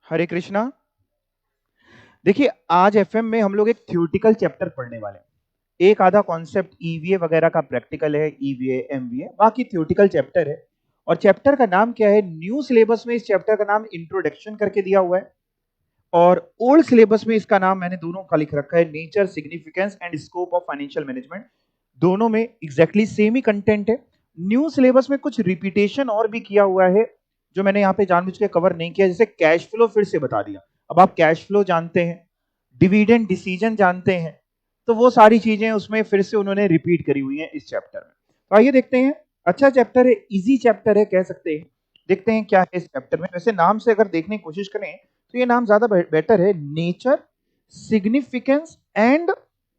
हरे कृष्णा। देखिए, आज एफएम में हम लोग एक थ्योरेटिकल चैप्टर पढ़ने वाले हैं। एक आधा कॉन्सेप्ट ईवीए वगैरह का प्रैक्टिकल है, ईवीए एमवीए, बाकी थ्योरेटिकल चैप्टर है। और चैप्टर का नाम क्या है? न्यू सिलेबस में इस चैप्टर का नाम इंट्रोडक्शन करके दिया हुआ है, और ओल्ड सिलेबस में इसका नाम मैंने दोनों का लिख रखा है, nature, significance and scope of financial management. दोनों में एग्जैक्टली सेम ही कंटेंट है। न्यू सिलेबस में कुछ रिपीटेशन और भी किया हुआ है जो मैंने यहाँ पे जानबूझ के कवर नहीं किया, जैसे कैश फ्लो फिर से बता दिया। अब आप कैश फ्लो जानते हैं, डिविडेंड डिसीजन जानते हैं, तो वो सारी चीजें उसमें फिर से उन्होंने रिपीट करी हुई हैं इस चैप्टर में। तो आइए देखते हैं। अच्छा चैप्टर है, इजी चैप्टर है कह सकते हैं। देखते हैं क्या है इस चैप्टर में। वैसे नाम से अगर देखने की कोशिश करें तो ये नाम ज्यादा बेटर है, nature, significance and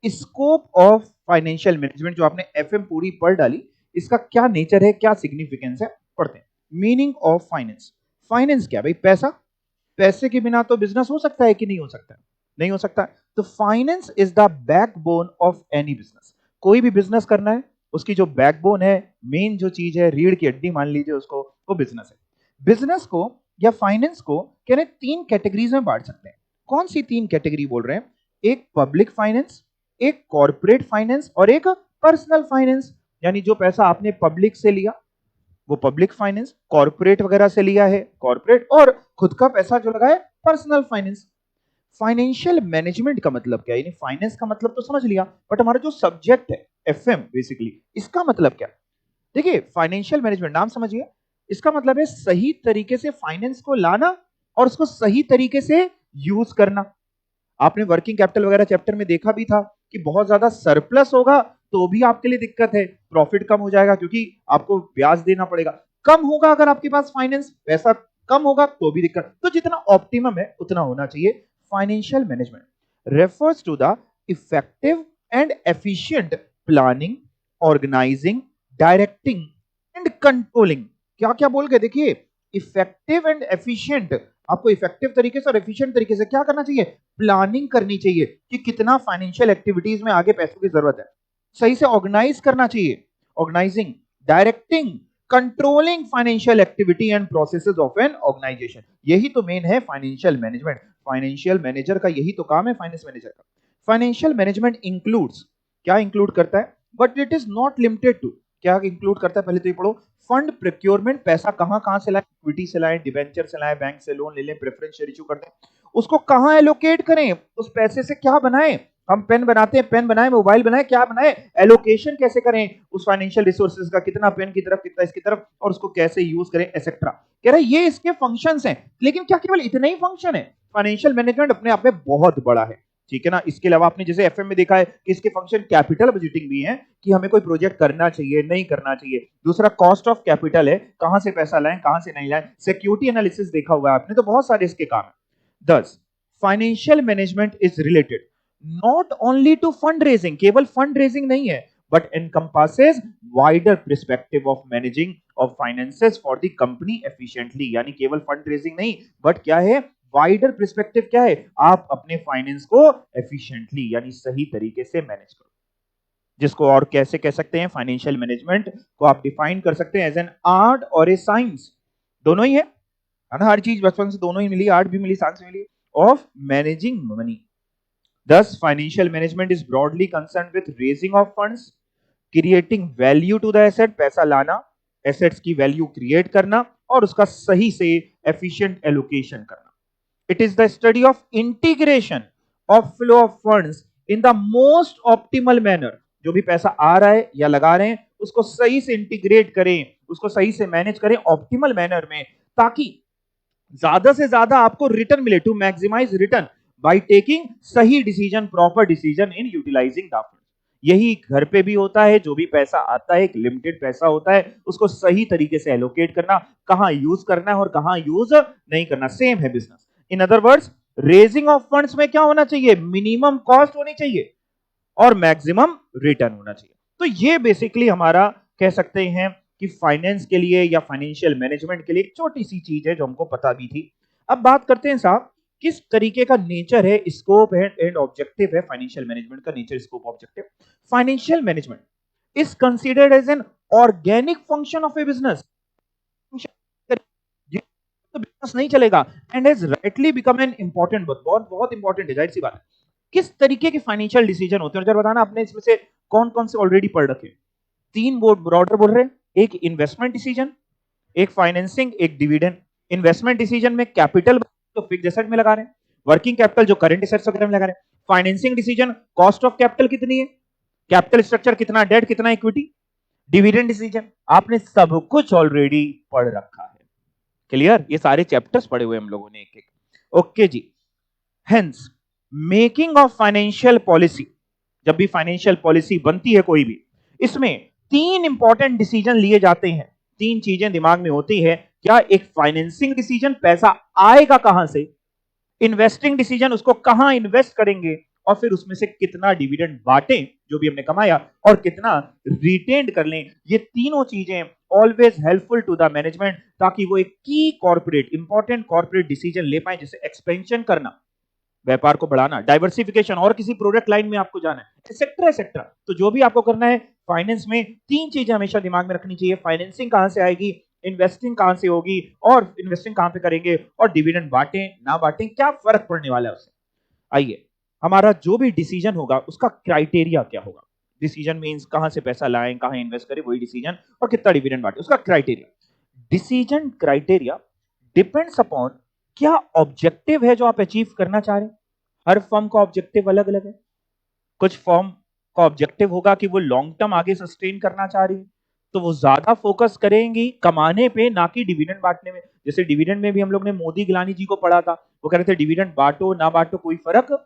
scope of financial management. जो आपने एफएम पूरी पढ़ डाली, इसका क्या नेचर है, क्या सिग्निफिकेंस है, पढ़ते हैं। Meaning of finance. फाइनेंस क्या भाई? पैसा। पैसे के बिना तो बिजनेस हो सकता है कि नहीं हो सकता है? नहीं हो सकता। तो finance is the backbone of any business. कोई भी बिजनेस करना है, उसकी जो बैकबोन है, मेन जो चीज है, रीढ़ की हड्डी मान लीजिए उसको, वो बिजनेस है। बिजनेस को या फाइनेंस को कह रहे तीन कैटेगरीज में बांट सकते हैं। कौन सी तीन कैटेगरी बोल रहे हैं? एक पब्लिक फाइनेंस, एक कॉर्पोरेट फाइनेंस और एक पर्सनल फाइनेंस। यानी जो पैसा आपने पब्लिक से लिया वो पब्लिक फाइनेंस, कॉर्पोरेट वगैरह से लिया है कॉर्पोरेट, और खुद का पैसा जो लगा है पर्सनल फाइनेंस। फाइनेंशियल मैनेजमेंट का मतलब क्या है? यानी फाइनेंस का मतलब तो समझ लिया, बट हमारा जो सब्जेक्ट है एफएम बेसिकली, इसका मतलब क्या? देखिए, फाइनेंशियल मैनेजमेंट नाम समझिए, इसका मतलब है सही तरीके से फाइनेंस को लाना और उसको सही तरीके से यूज करना। आपने वर्किंग कैपिटल वगैरह चैप्टर में देखा भी था कि बहुत ज्यादा सरप्लस होगा तो भी आपके लिए दिक्कत है, प्रॉफिट कम हो जाएगा क्योंकि आपको ब्याज देना पड़ेगा। कम होगा अगर आपके पास फाइनेंस, पैसा कम होगा तो भी दिक्कत। तो जितना ऑप्टिमम है उतना होना चाहिए। Financial management refers to the effective and efficient planning, organizing, directing and controlling. क्या क्या बोल गए देखिए, इफेक्टिव एंड एफिशिएंट। आपको इफेक्टिव तरीके से और एफिशिएंट तरीके से क्या करना चाहिए? प्लानिंग करनी चाहिए कि कितना फाइनेंशियल एक्टिविटीज में आगे पैसों की जरूरत है। सही से ऑर्गेनाइज करना चाहिए, organizing, directing, controlling financial activity and processes of an organization. यही तो मेन है फाइनेंशियल मैनेजमेंट। फाइनेंशियल मैनेजर का यही तो काम है, फाइनेंस मैनेजर का। फाइनेंशियल मैनेजमेंट इंक्लूड्स, क्या इंक्लूड करता है? But it is not limited to. क्या इंक्लूड करता है पहले तो ये पढ़ो। फंड प्रोक्योरमेंट, पैसा कहां कहां से लाएं? इक्विटी से लाएं, डिबेंचर से लाएं, बैंक से लोन ले लें, प्रेफरेंस शेयर इशू कर दें। उसको कहां एलोकेट करें? उस पैसे से क्या बनाएं? हम पेन बनाते हैं, पेन बनाए, मोबाइल बनाए, क्या बनाए? एलोकेशन कैसे करें उस फाइनेंशियल रिसोर्सेज का? कितना पेन की तरफ, कितना इसकी तरफ, और उसको कैसे यूज करें, एक्सेट्रा। कह रहे ये इसके फंक्शंस हैं। लेकिन क्या केवल इतने ही फंक्शन है? फाइनेंशियल मैनेजमेंट अपने आप में बहुत बड़ा है, ठीक है ना। इसके अलावा आपने जैसे एफएम में देखा है कि इसके फंक्शन कैपिटल बजटिंग भी है, कि हमें कोई प्रोजेक्ट करना चाहिए नहीं करना चाहिए। दूसरा कॉस्ट ऑफ कैपिटल है, कहां से पैसा लाएं कहां से नहीं लाएं। सिक्योरिटी एनालिसिस देखा हुआ है आपने, तो बहुत सारे इसके काम है। 10, financial management is related not only to fund raising, केवल फंड रेजिंग नहीं है, but encompasses wider perspective of managing of finances for the company efficiently. यानी केवल फंड रेजिंग नहीं, बट क्या है? वाइडर पर्सपेक्टिव क्या है? आप अपने फाइनेंस को एफिशिएंटली यानी सही तरीके से मैनेज करो। जिसको और कैसे कह सकते हैं? फाइनेंशियल मैनेजमेंट को आप डिफाइन कर सकते हैं एज एन आर्ट और ए साइंस। दोनों ही है ना, हर चीज बचपन से दोनों ही मिली, आर्ट भी मिली, साइंस भी मिली, of managing money. Thus, financial management is broadly concerned with raising of funds, creating value to the asset, पैसा लाना, assets की value create करना, और उसका सही से efficient allocation करना। It is the study of integration of flow of funds in the most optimal manner। जो भी पैसा आ रहा है या लगा रहे हैं उसको सही से इंटीग्रेट करें, उसको सही से मैनेज करें ऑप्टिमल मैनर में, ताकि ज्यादा से ज्यादा आपको रिटर्न मिले, to maximise return by taking सही decision, proper decision in utilising the fund. यही घर पे भी होता है, जो भी पैसा आता है एक लिमिटेड पैसा होता है, उसको सही तरीके से एलोकेट करना, कहां यूज करना है और कहां यूज नहीं करना। सेम है business. In other words, raising of funds में क्या होना चाहिए? मिनिमम कॉस्ट होनी चाहिए और मैक्सिमम रिटर्न होना चाहिए। तो ये बेसिकली हमारा कह सकते हैं कि फाइनेंस के लिए या फाइनेंशियल मैनेजमेंट के लिए एक छोटी सी चीज है जो हमको पता भी थी। अब बात करते हैं साहब, किस तरीके का नेचर है, स्कोप है एंड ऑब्जेक्टिव है फाइनेंशियल मैनेजमेंट का। Nature, scope, objective. Financial management is considered as an organic function of a business. तो बिजनेस नहीं चलेगा and has rightly become an important, बहुत बहुत इंपॉर्टेंट है, जाहिर सी बात है। किस तरीके के फाइनेंशियल डिसीजन होते हैं जरा बताना, आपने इसमें से कौन कौन से ऑलरेडी पढ़ रखे? तीन बोर्ड ब्रॉडर बोल रहे हैं, एक इन्वेस्टमेंट डिसीजन, एक फाइनेंसिंग, एक डिविडेंड। इन्वेस्टमेंट डिसीजन में कैपिटल तो फिक्स्ड एसेट में लगा रहे हैं, वर्किंग कैपिटल जो करंट एसेट्स वगैरह में लगा रहे हैं। Financing decision cost of capital कितनी है, कैपिटल स्ट्रक्चर कितना, डेट कितना, इक्विटी। डिविडेंड डिसीजन आपने सब कुछ ऑलरेडी पढ़ रखा है, क्लियर? ये सारे चैप्टर्स पढ़े हुए हम लोगों ने एक एक। ओके जी। Hence making of financial policy, जब भी फाइनेंशियल पॉलिसी बनती है कोई भी, इसमें तीन इंपॉर्टेंट डिसीजन लिए जाते हैं। तीन चीजें दिमाग में होती है क्या? एक फाइनेंसिंग डिसीजन, पैसा आएगा कहां से, इन्वेस्टिंग डिसीजन, उसको कहां इन्वेस्ट करेंगे, और फिर उसमें से कितना डिविडेंड बांटें जो भी हमने कमाया, और कितना रिटेन्ड कर लें। ये तीनों चीजें always helpful to the management, ताकि वो एक की कॉर्पोरेट, इंपॉर्टेंट कॉर्पोरेट डिसीजन ले पाए, जैसे एक्सपेंशन करना, व्यापार को बढ़ाना, डाइवर्सिफिकेशन, और किसी प्रोडक्ट लाइन में आपको जाना है, एक्सेट्रा एक्सेट्रा। तो जो भी आपको करना है फाइनेंस में, तीन चीजें हमेशा दिमाग में रखनी चाहिए। फाइनेंसिंग कहां से आएगी, इन्वेस्टिंग कहां से होगी, और इन्वेस्टिंग कहां पे करेंगे, और डिविडेंड बांटें ना बांटें, क्या फर्क पड़ने वाला है उससे। आइए, हमारा जो भी डिसीजन होगा उसका क्राइटेरिया क्या होगा। डिसीजन मींस कहां से पैसा लाएं, कहां इन्वेस्ट करें, वही डिसीजन, और कितना डिविडेंड बांटे, उसका criteria. Decision criteria depends upon क्या ऑब्जेक्टिव है जो आप अचीव करना चाह रहे हैं। हर फर्म का ऑब्जेक्टिव अलग अलग है। कुछ फर्म का ऑब्जेक्टिव होगा कि वो लॉन्ग टर्म आगे सस्टेन करना चाह रही है, तो वो ज्यादा फोकस करेंगी कमाने पे, ना कि डिविडेंड बांटने में। जैसे डिविडेंड में भी हम लोग ने मोदी गिलानी जी को पढ़ा था, वो कह रहे थे डिविडेंड बांटो ना बांटो कोई फर्क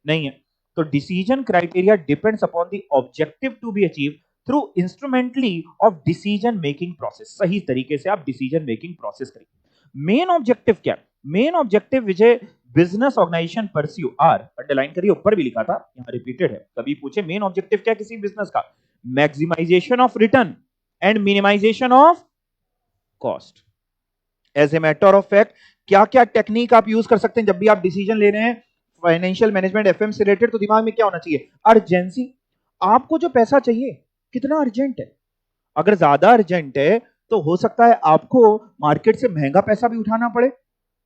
नहीं है। तो decision criteria depends upon the objective to be achieve through instrumentally of decision making process. सही तरीके से आप डिसीजन मेकिंग प्रोसेस करिए। मेन ऑब्जेक्टिव क्या? Main objective which business organisation pursue are, underline करिए, ऊपर भी लिखा था, यहां रिपीटेड है। कभी पूछे मेन ऑब्जेक्टिव क्या किसी बिजनेस का, maximization of return and minimization of cost. As a matter of fact, क्या क्या टेक्निक आप यूज कर सकते हैं जब भी आप डिसीजन ले रहे हैं फाइनेंशियल मैनेजमेंट एफएम से रिलेटेड? तो दिमाग में क्या होना चाहिए? अर्जेंसी। आपको जो पैसा चाहिए कितना अर्जेंट है। अगर ज्यादा अर्जेंट है तो हो सकता है आपको मार्केट से महंगा पैसा भी उठाना पड़े,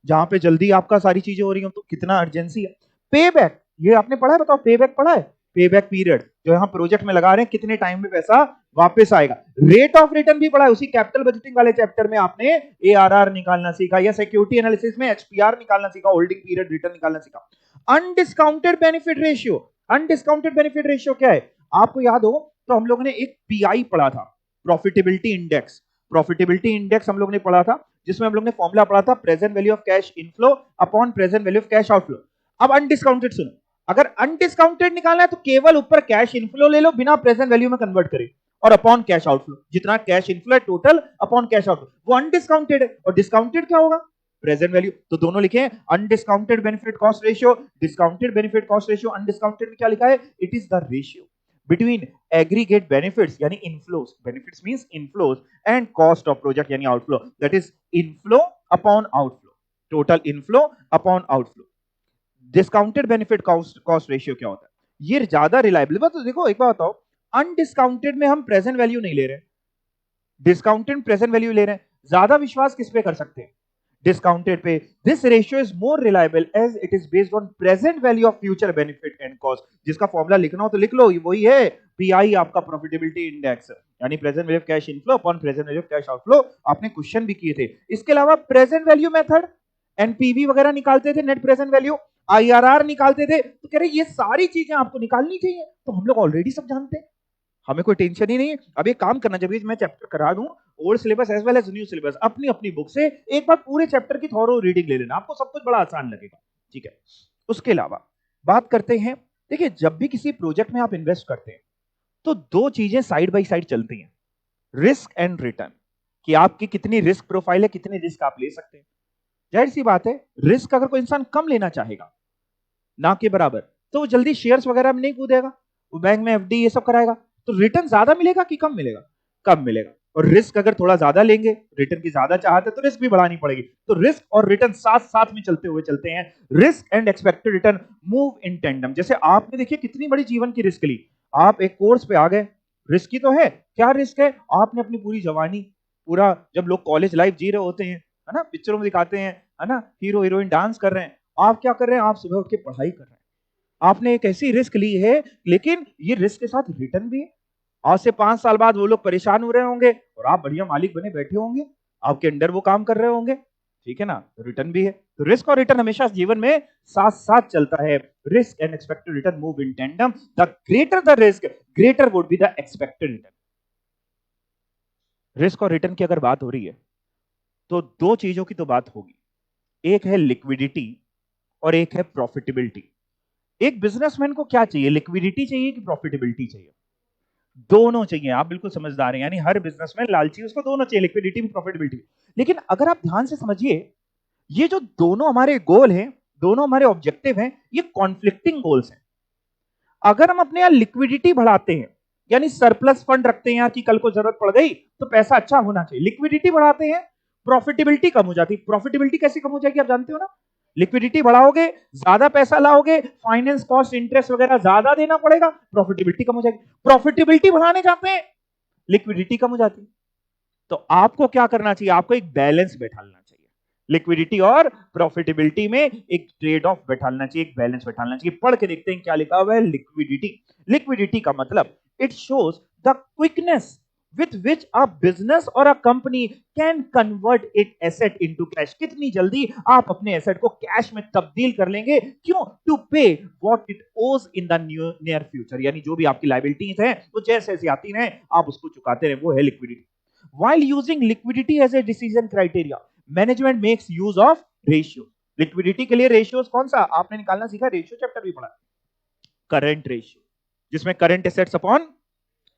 जहां पे जल्दी आपका सारी चीजें हो रही हो। तो कितना अर्जेंसी है। पे बैक, ये आपने पढ़ा है, बताओ पे बैक पढ़ा है? पे बैक पीरियड जो यहाँ प्रोजेक्ट में लगा रहे हैं, कितने टाइम में पैसा वापस आएगा। रेट ऑफ रिटर्न भी पढ़ा है, उसी कैपिटल बजटिंग वाले चैप्टर में आपने एआरआर निकालना सीखा, या सिक्योरिटी एनालिसिस में एचपीआर निकालना सीखा, होल्डिंग पीरियड रिटर्न निकालना सीखा। Undiscounted benefit ratio, undiscounted benefit ratio क्या है? आपको याद हो तो हम लोगों ने एक पीआई पढ़ा था, प्रॉफिटेबिलिटी इंडेक्स। प्रॉफिटेबिलिटी इंडेक्स हम लोग ने पढ़ा था, जिसमें हम लोग ने फॉर्मूला पढ़ा था present value of cash inflow upon present value of cash outflow. अब अनडिस्काउंटेड सुनो, अगर अनडिस्काउंटेड निकालना है तो केवल ऊपर कैश इनफ्लो ले लो, बिना प्रेजेंट वैल्यू में कन्वर्ट करे, और अपॉन कैश आउटफ्लो, जितना कैश इनफ्लो है टोटल अपॉन कैश आउटफ्लो, वो अनडिस्काउंटेड है। और डिस्काउंटेड क्या होगा? Present value. तो दोनों लिखे हैं, undiscounted benefit cost ratio, discounted benefit cost ratio. Undiscounted में क्या लिखा है? It is the ratio between aggregate benefits यानी inflows, benefits means inflows, and cost of project यानी outflow, that is inflow upon outflow, total inflow upon outflow। discounted benefit cost ratio क्या होता है? ये ज्यादा रिलायबल। तो देखो एक बात बताओ, अनडिस्काउंटेड में हम प्रेजेंट वैल्यू नहीं ले रहे, डिस्काउंटेड प्रेजेंट वैल्यू ले रहे हैं, ज्यादा विश्वास किस पे कर सकते हैं? Discounted pay. This ratio is more reliable as it is based on present value of future benefit and cost. जिसका फॉर्मूला लिखना हो तो लिख लो, वही है पीआई, आपका प्रॉफिटेबिलिटी इंडेक्स, यानी present value of cash inflow upon present value of cash outflow. आपने क्वेश्चन भी किए थे। इसके अलावा प्रेजेंट वैल्यू मेथड, एनपीवी वगैरह निकालते थे, नेट प्रेजेंट वैल्यू, आईआरआर निकालते थे। तो कह रहे ये सारी चीजें आपको निकालनी चाहिए, तो हम लोग ऑलरेडी सब जानते हैं, हमें कोई टेंशन ही नहीं है। अब एक काम करना, जब मैं चैप्टर करा दूं old syllabus as well as new syllabus, अपनी अपनी बुक से एक बार पूरे चैप्टर की थॉरो रीडिंग ले लेना, आपको सब कुछ बड़ा आसान लगेगा, ठीक है? उसके अलावा बात करते हैं, देखिए जब भी किसी प्रोजेक्ट में आप इन्वेस्ट करते हैं तो दो चीजें साइड बाय साइड चलती हैं, रिस्क एंड रिटर्न, कि आपकी कितनी रिस्क प्रोफाइल है, कितने रिस्क आप ले सकते हैं। जाहिर सी बात है, रिस्क अगर कोई इंसान कम लेना चाहेगा ना के बराबर, तो वो जल्दी शेयर्स वगैरह में नहीं कूदेगा, वो बैंक में एफडी ये सब कराएगा। तो रिटर्न ज्यादा मिलेगा कि कम मिलेगा? कम मिलेगा। और रिस्क अगर थोड़ा ज्यादा लेंगे, रिटर्न की ज्यादा चाहते तो रिस्क भी बढ़ानी पड़ेगी। तो रिस्क और रिटर्न साथ साथ में चलते हुए चलते हैं। Risk and expected return move in tandem. जैसे आपने देखिए कितनी बड़ी जीवन की रिस्क ली, आप एक कोर्स पे आ गए, रिस्क ही तो है। क्या रिस्क है? आपने अपनी पूरी जवानी, पूरा जब लोग कॉलेज लाइफ जी रहे होते हैं है ना, पिक्चरों में दिखाते हैं, है ना, हीरो हीरोइन डांस कर रहे हैं, आप क्या कर रहे हैं, आप सुबह उठ के पढ़ाई कर रहे हैं। आपने एक ऐसी रिस्क ली है, लेकिन ये रिस्क के साथ रिटर्न भी है। आज से 5 साल बाद वो लोग परेशान हो रहे होंगे और आप बढ़िया मालिक बने बैठे होंगे, आपके अंडर वो काम कर रहे होंगे, ठीक है ना, तो रिटर्न भी है। तो रिस्क और रिटर्न हमेशा जीवन में साथ साथ चलता है। Risk and expected return move in tandem. The greater the risk, greater would be the expected return. Risk और रिटर्न की अगर बात हो रही है तो दो चीजों की तो बात होगी, एक है लिक्विडिटी और एक है प्रॉफिटेबिलिटी। एक बिजनेसमैन को क्या चाहिए, लिक्विडिटी चाहिए कि प्रॉफिटेबिलिटी चाहिए? दोनों चाहिए। आप बिल्कुल समझदार हैं, यानी हर बिजनेसमैन लालची, उसको दोनों चाहिए, लिक्विडिटी भी प्रॉफिटेबिलिटी भी। लेकिन अगर आप ध्यान से समझिए, ये जो दोनों हमारे गोल हैं, दोनों हमारे ऑब्जेक्टिव हैं, ये कॉन्फ्लिक्टिंग गोल्स हैं। अगर हम अपने यहां लिक्विडिटी बढ़ाते हैं, यानी सरप्लस फंड रखते हैं यार कि कल को जरूरत पड़ गई तो पैसा अच्छा होना चाहिए, लिक्विडिटी बढ़ाते हैं, प्रॉफिटेबिलिटी कम हो जाती है। प्रॉफिटेबिलिटी कैसे कम हो जाएगी आप जानते हो ना, लिक्विडिटी बढ़ाओगे, ज्यादा पैसा लाओगे, फाइनेंस कॉस्ट, इंटरेस्ट वगैरह ज्यादा देना पड़ेगा, प्रॉफिटेबिलिटी कम हो जाएगी। प्रॉफिटेबिलिटी बढ़ाने जाते हैं, लिक्विडिटी कम हो जाती है। तो आपको क्या करना चाहिए, आपको एक बैलेंस बैठालना चाहिए, लिक्विडिटी और प्रॉफिटेबिलिटी में एक ट्रेड ऑफ बैठालना चाहिए, एक बैलेंस बैठालना चाहिए। पढ़ के देखते हैं क्या लिखा हुआ है। लिक्विडिटी, लिक्विडिटी का मतलब it shows the quickness with which a business or a company can convert its asset into cash। कितनी जल्दी आप अपने एसेट को कैश में तब्दील कर लेंगे, क्यों? टू पे व्हाट इट ओज इन द नियर फ्यूचर, यानी जो भी आपकी लायबिलिटीज हैं वो जैसे जैसे आती हैं आप उसको चुकाते रहे, वो है liquidity. While using liquidity as a decision criteria, management makes use of ratio। Liquidity के लिए रेशियोज कौन सा आपने निकालना सीखा, रेशियो चैप्टर भी पढ़ा, करंट रेशियो, जिसमें current assets upon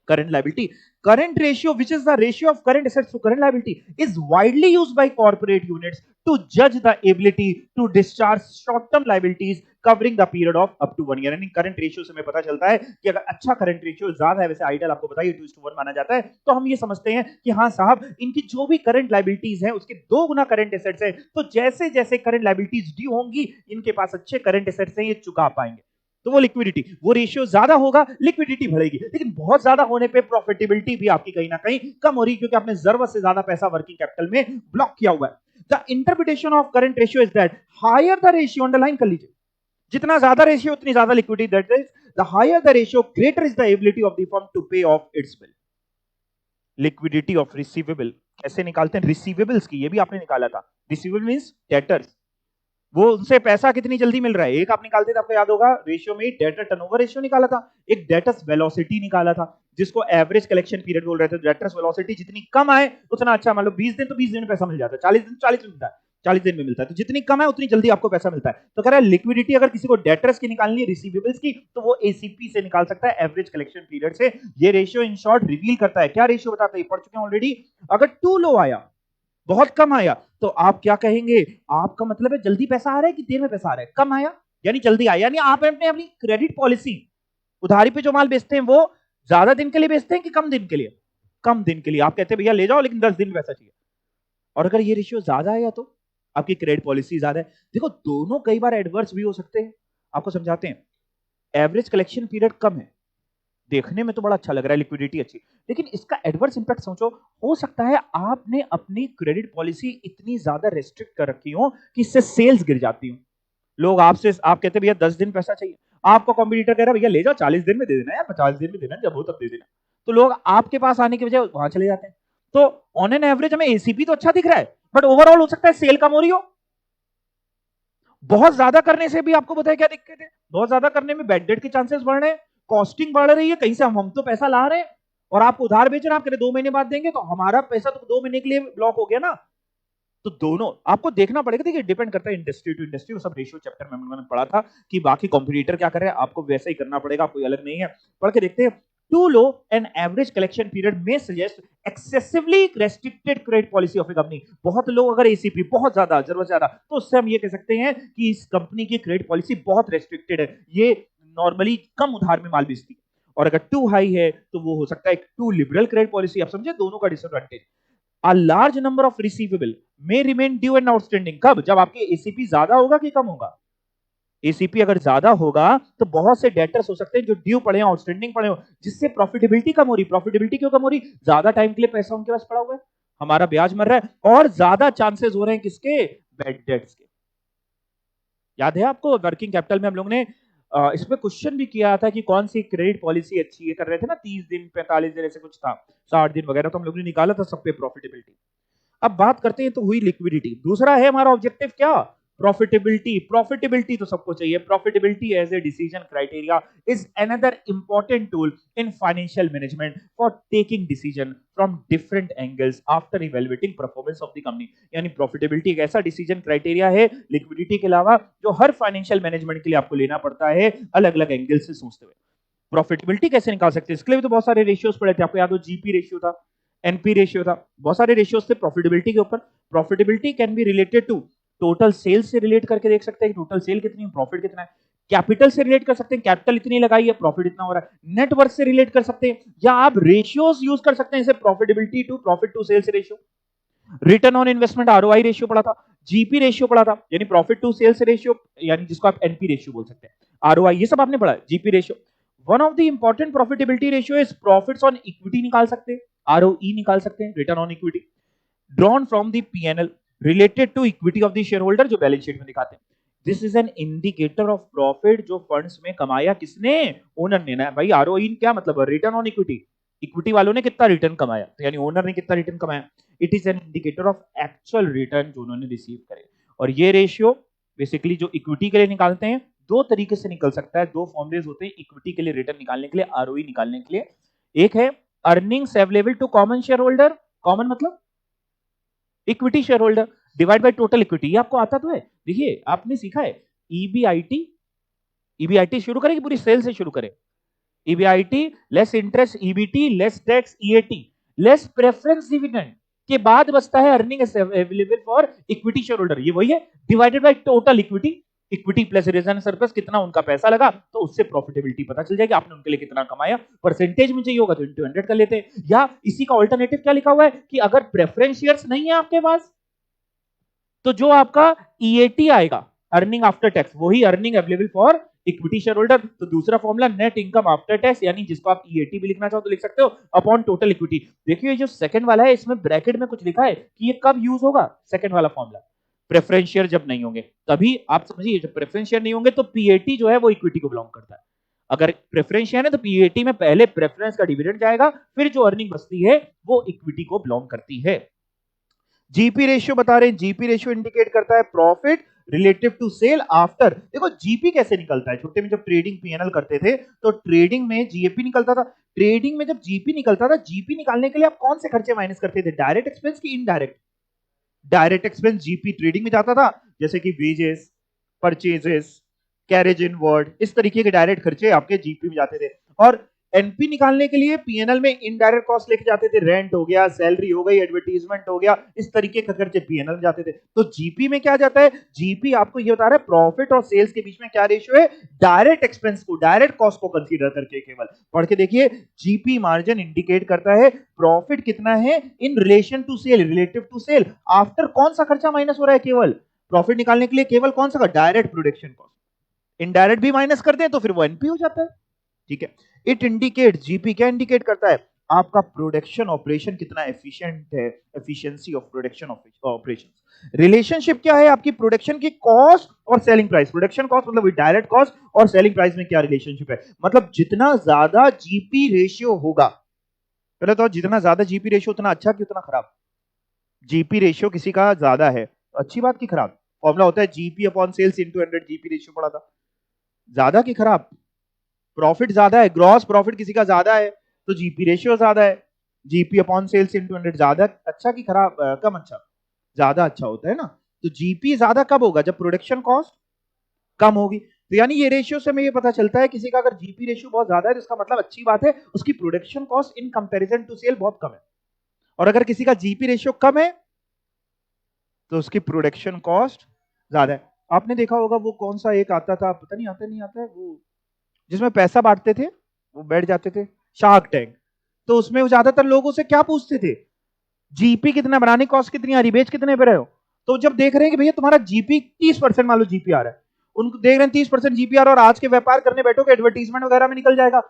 current liability। Current ratio, which is the ratio of current assets to current liability, is widely used by corporate units to judge the ability to discharge short-term liabilities covering the period of up to 1 year। यानी current ratio से हमें पता चलता है कि अगर अच्छा current ratio ज्यादा है, वैसे आइडियल आपको बताइए 2:1 माना जाता है, तो हम ये समझते हैं कि हाँ साहब, इनकी जो भी करंट लायबिलिटीज है उसके 2 गुना करंट एसेट्स है, तो जैसे जैसे करंट लायबिलिटीज ड्यू होंगी, इनके पास अच्छे करंट एसेट्स हैं, ये चुका पाएंगे, तो वो लिक्विडिटी, वो रेशियो ज्यादा होगा, लिक्विडिटी बढ़ेगी। लेकिन बहुत ज्यादा होने पे प्रॉफिटेबिलिटी भी आपकी कहीं ना कहीं कम हो रही है, क्योंकि आपने जरूरत से ज्यादा पैसा वर्किंग कैपिटल में ब्लॉक किया हुआ है। The interpretation of current ratio is that higher the ratio, underline कर लीजिए, जितना ज्यादा रेशियो उतनी ज्यादा liquidity, that is the higher the ratio greater is the ability of the firm to pay off its bill. Liquidity of receivable कैसे निकालते हैं, receivables की, ये भी आपने निकाला था, रिसीवेबल मींस डेटर्स, वो उनसे पैसा कितनी जल्दी मिल रहा है। एक आप निकालते थे, आपको याद होगा, रेशियो में डेटर टर्नओवर रेशियो निकाला था, एक डेटर्स वेलोसिटी निकाला था, जिसको एवरेज कलेक्शन पीरियड बोल रहे थे। डेटर्स वेलोसिटी जितनी कम आए उतना अच्छा, मान लो 20 दिन तो 20 दिन में पैसा मिल जाता है, 40 दिन 40 दिन मिलता है, 40 दिन में मिलता है, तो जितनी कम है उतनी जल्दी आपको पैसा मिलता है। तो कह रहा है लिक्विडिटी अगर किसी को डेटर्स की निकालनी है, रिसीवेबल्स की, तो वो एसीपी से निकाल सकता है, एवरेज कलेक्शन पीरियड से। ये रेशियो इन शॉर्ट रिवील करता है, क्या रेशियो बताता है, पढ़ चुके हैं ऑलरेडी। अगर टू लो आया, बहुत कम आया, तो आप क्या कहेंगे, आपका मतलब है जल्दी पैसा आ रहा है कि देर में पैसा आ रहा है, कम आया यानी जल्दी आया, यानी आप अपनी क्रेडिट पॉलिसी, उधारी पे जो माल बेचते हैं वो ज्यादा दिन के लिए बेचते हैं कि कम दिन के लिए, कम दिन के लिए। आप कहते हैं भैया ले जाओ लेकिन 10 दिन में पैसा चाहिए, और अगर ये रेशियो ज्यादा आया तो आपकी क्रेडिट पॉलिसी ज्यादा है। देखो दोनों कई बार एडवर्स भी हो सकते हैं, आपको समझाते हैं। एवरेज कलेक्शन पीरियड कम है, देखने में तो बड़ा अच्छा लग रहा है, लिक्विडिटी अच्छी, लेकिन इसका एडवर्स इंपैक्ट सोचो, हो सकता है आपने अपनी क्रेडिट पॉलिसी इतनी ज्यादा रेस्ट्रिक्ट कर रखी हो कि इससे सेल्स गिर जाती हो। लोग आपसे, आप कहते हैं भैया 10 दिन पैसा चाहिए, आपका कॉम्पिटिटर कह रहा है भैया ले जाओ 40 दिन में दे देना, या 50 दिन में देना, जब हो तब दे देना, तो लोग आपके पास आने की बजाय वहां चले जाते हैं। तो ऑन एन एवरेज हमें एसीपी तो अच्छा दिख रहा है, बट ओवरऑल हो सकता है सेल कम हो रही हो। बहुत ज्यादा करने से भी आपको बताया क्या दिक्कत है, बहुत ज्यादा करने में बैड डेट के चांसेस बढ़ रहे हैं, कॉस्टिंग बढ़ रही है, कहीं से हम तो पैसा ला रहे हैं और आप उधार बेच रहे हैं, आप कह रहे 2 महीने बाद देंगे, तो हमारा पैसा तो 2 महीने के लिए ब्लॉक हो गया ना। तो दोनों आपको देखना पड़ेगा, देखिए डिपेंड करता है इंडस्ट्री टू इंडस्ट्री, वो सब रेशियो चैप्टर में मैंने पढ़ा था कि बाकी कॉम्पिटिटर क्या कर रहे हैं, आपको वैसा ही करना पड़ेगा, कोई अलग नहीं है। पढ़ के देखते हैं। Too low an average collection period may suggest excessively restricted credit policy of a company। बहुत लोग अगर एसीपी बहुत ज्यादा, जरूरत ज्यादा, तो उससे हम ये कह सकते हैं कि इस कंपनी की क्रेडिट पॉलिसी बहुत रेस्ट्रिक्टेड है, ये नॉर्मली कम उधार में माल बेचती है। और अगर टू हाई है तो वो हो सकता है टू लिबरल क्रेडिट पॉलिसी। आप समझे दोनों का disadvantage. A large number of receivable may remain due and outstanding। कब? जब आपके एसीपी ज्यादा होगा कि कम होगा। एसीपी अगर ज्यादा होगा तो बहुत से डेटर्स हो सकते हैं जो ड्यू पड़े हैं, आउटस्टैंडिंग पड़े हो, जिससे प्रॉफिटेबिलिटी कम हो रही। प्रॉफिटेबिलिटी क्यों कम हो रही? ज्यादा टाइम के लिए पैसा उनके पास पड़ा हुआ है, हमारा ब्याज मर रहा है और ज्यादा चांसेस हो रहे हैं किसके, बैड डेट्स के। याद है आपको वर्किंग कैपिटल में हम लोग ने इस पे क्वेश्चन भी किया था कि कौन सी क्रेडिट पॉलिसी अच्छी है, कर रहे थे ना, 30 दिन 45 दिन ऐसे कुछ था, 60 दिन वगैरह, तो हम लोग ने निकाला था सब पे प्रॉफिटेबिलिटी। अब बात करते हैं तो हुई लिक्विडिटी। दूसरा है हमारा ऑब्जेक्टिव क्या, प्रॉफिटेबिलिटी। प्रॉफिटेबिलिटी तो सबको चाहिए। Profitability as a decision criteria is another important tool in financial management for taking decision from different angles after evaluating performance of the company. यानी प्रॉफिटेबिलिटी एक ऐसा डिसीजन क्राइटेरिया है लिक्विडिटी के अलावा जो हर फाइनेंशियल मैनेजमेंट के लिए आपको लेना पड़ता है अलग अलग एंगल से सोचते हुए। प्रॉफिटेबिलिटी कैसे निकाल सकते हैं, इसके लिए भी तो बहुत सारे रेशियोज पड़े थे, आपको याद हो जीपी रेशियो था, एनपी रेशियो था, बहुत सारे रेशियोज थे प्रॉफिटेबिलिटी के ऊपर। Profitability can be related to total sales से रिलेट करके देख सकते हैं कि टोटल सेल कितनी है, प्रॉफिट कितना है। कैपिटल से रिलेट कर सकते हैं, कैपिटल इतनी लगाई है, प्रॉफिट इतना हो रहा है। नेटवर्थ से रिलेट कर सकते हैं, या आप रेशियोज यूज कर सकते हैं, जैसे profitability to profit to sales ratio, return on investment ROI ratio पढ़ा था, जीपी रेशियो पढ़ा था, यानी प्रॉफिट टू सेल्स रेशियो, यानी जिसको आप एनपी रेशियो बोल सकते हैं, आरओआई, ये सब आपने पढ़ा, GP ratio. One of the important profitability ratio is profits on equity निकाल सकते हैं, आरओई निकाल सकते हैं, return on equity drawn from the PNL related to equity of the share holder, जो बैलेंस शीट में दिखाते हैं। This is an indicator of profit जो फंड्स में कमाया किसने, ओनर ने ना भाई। आरओई क्या मतलब, रिटर्न ऑन इक्विटी, इक्विटी वालों ने कितना रिटर्न कमाया, तो यानी ओनर ने कितना रिटर्न कमाया। It is an indicator of actual return जो उन्होंने रिसीव करे। और ये रेशियो बेसिकली जो इक्विटी के लिए निकालते हैं, दो तरीके से निकल सकता है, दो फॉर्मूलेज होते हैं इक्विटी के लिए रिटर्न निकालने के लिए, आरओई निकालने के लिए। एक है earnings available to common share holder, common मतलब equity share holder, divide by total equity. ये आपको आता तो है, देखिए आपने सीखा है ईबीआईटी। ईबीआईटी शुरू करें कि पूरी सेल से शुरू करें, EBIT less interest EBT less tax EAT less preference dividend के बाद बचता है earning available for equity share holder, ये वही है, divided by total equity, equity plus reserve surplus, कितना उनका पैसा लगा, तो उससे प्रॉफिटेबिलिटी पता चल जाएगी आपने उनके लिए कितना कमाया। परसेंटेज में चाहिए होगा तो इंटू 100 कर लेते हैं। या इसी का ऑल्टरनेटिव क्या लिखा हुआ है कि अगर प्रेफरेंस शेयर्स नहीं है आपके पास, तो जो आपका ईएटी आएगा अर्निंग आफ्टर टैक्स, वही earning available for equity share holder. तो दूसरा formula net income after tax, यानी जिसको आप ईएटी भी लिखना चाहो तो लिख सकते हो, अपॉन टोटल इक्विटी। देखिए जो सेकंड वाला है इसमें ब्रैकेट में कुछ लिखा है कि ये कब यूज होगा, सेकंड वाला फॉर्मूला प्रेफरेंस शेयर जब नहीं होंगे तभी। आप समझिए जब प्रेफरेंस शेयर नहीं होंगे तो पीएटी जो है वो इक्विटी को बिलोंग करता है। अगर प्रेफरेंस शेयर है तो पीएटी में पहले प्रेफरेंस का डिविडेंड जाएगा, फिर जो अर्निंग बचती है वो इक्विटी को बिलोंग करती है। जीपी रेशियो बता रहे हैं, जीपी रेशियो इंडिकेट करता है profit relative to sale after. देखो जीपी कैसे निकलता है, छोटे में जब ट्रेडिंग पीएनएल करते थे तो ट्रेडिंग में जीएपी निकलता था। ट्रेडिंग में जब जीपी निकलता था, जीपी निकालने के लिए आप कौन से खर्चे माइनस करते थे, डायरेक्ट एक्सपेंस की indirect. Direct expense GP trading में जाता था, जैसे कि वेजेस, परचेजेस, कैरेज इनवर्ड, इस तरीके के डायरेक्ट खर्चे आपके जीपी में जाते थे। और एनपी निकालने के लिए पीएनएल में इनडायरेक्ट कॉस्ट लेके जाते थे, रेंट हो गया, सैलरी हो गई, एडवर्टीजमेंट हो गया, इस तरीके का खर्चे पीएनएल में जाते थे। तो जीपी में क्या जाता है, जीपी आपको ये बता रहा है प्रॉफिट और सेल्स के बीच में क्या रेशियो है, डायरेक्ट एक्सपेंस को, डायरेक्ट कॉस्ट को कंसीडर करके केवल। पढ़ के देखिए, जीपी मार्जिन इंडिकेट करता है प्रॉफिट कितना है in relation to sale, relative to sale, after कौन सा खर्चा माइनस हो रहा है, केवल प्रॉफिट निकालने के लिए केवल कौन सा, डायरेक्ट प्रोडक्शन कॉस्ट। इनडायरेक्ट भी माइनस कर दें तो फिर वो एनपी हो जाता है। ठीक है, इट इंडिकेट, जीपी क्या इंडिकेट करता है, आपका प्रोडक्शन ऑपरेशन कितना एफिशिएंट है, efficiency of production operation. Relationship क्या है आपकी प्रोडक्शन की कॉस्ट और सेलिंग प्राइस, प्रोडक्शन कॉस्ट मतलब डायरेक्ट कॉस्ट और सेलिंग प्राइस में क्या रिलेशनशिप है, मतलब जितना ज्यादा जीपी रेशियो होगा, पहले तो जितना ज्यादा जीपी रेशियो उतना अच्छा कि उतना खराब। जीपी रेशियो किसी का ज्यादा है तो अच्छी बात की खराब, फॉर्मूला होता है GP upon sales into 100, GP ratio पड़ा था, ज्यादा की खराब, प्रॉफिट ज्यादा है, ग्रॉस प्रॉफिट किसी का ज्यादा है तो जीपी रेशियो ज्यादा है, जीपी अपॉन सेल्स इनटू 100 ज्यादा अच्छा की खराब, कम अच्छा, ज्यादा अच्छा होता है ना। तो जीपी ज्यादा कब होगा, जब प्रोडक्शन कॉस्ट कम होगी। तो यानी ये रेशियो से हमें ये पता चलता है किसी का अगर जीपी रेशियो बहुत ज्यादा है तो इसका मतलब अच्छी बात है, उसकी production cost in comparison to sale बहुत कम है। और अगर किसी का जीपी रेशियो कम है तो उसकी प्रोडक्शन कॉस्ट ज्यादा है। आपने देखा होगा वो कौन सा एक आता था, पता नहीं आता नहीं आता है, वो जिसमें पैसा बांटते थे, वो बैठ जाते थे, शार्क टैंक। तो उसमें वो ज्यादातर लोगों से क्या पूछते थे, जीपी कितना, बनाने कॉस्ट कितनी आ रही, बेच कितने पे रहे हो। तो जब देख रहे हैं कि भैया तुम्हारा जीपी 30% मान लो जीपी आ रहा है, उनको देख रहे हैं 30% जीपी आ रहा है, और आज के व्यापार करने बैठोगे एडवर्टीजमेंट वगैरह में निकल जाएगा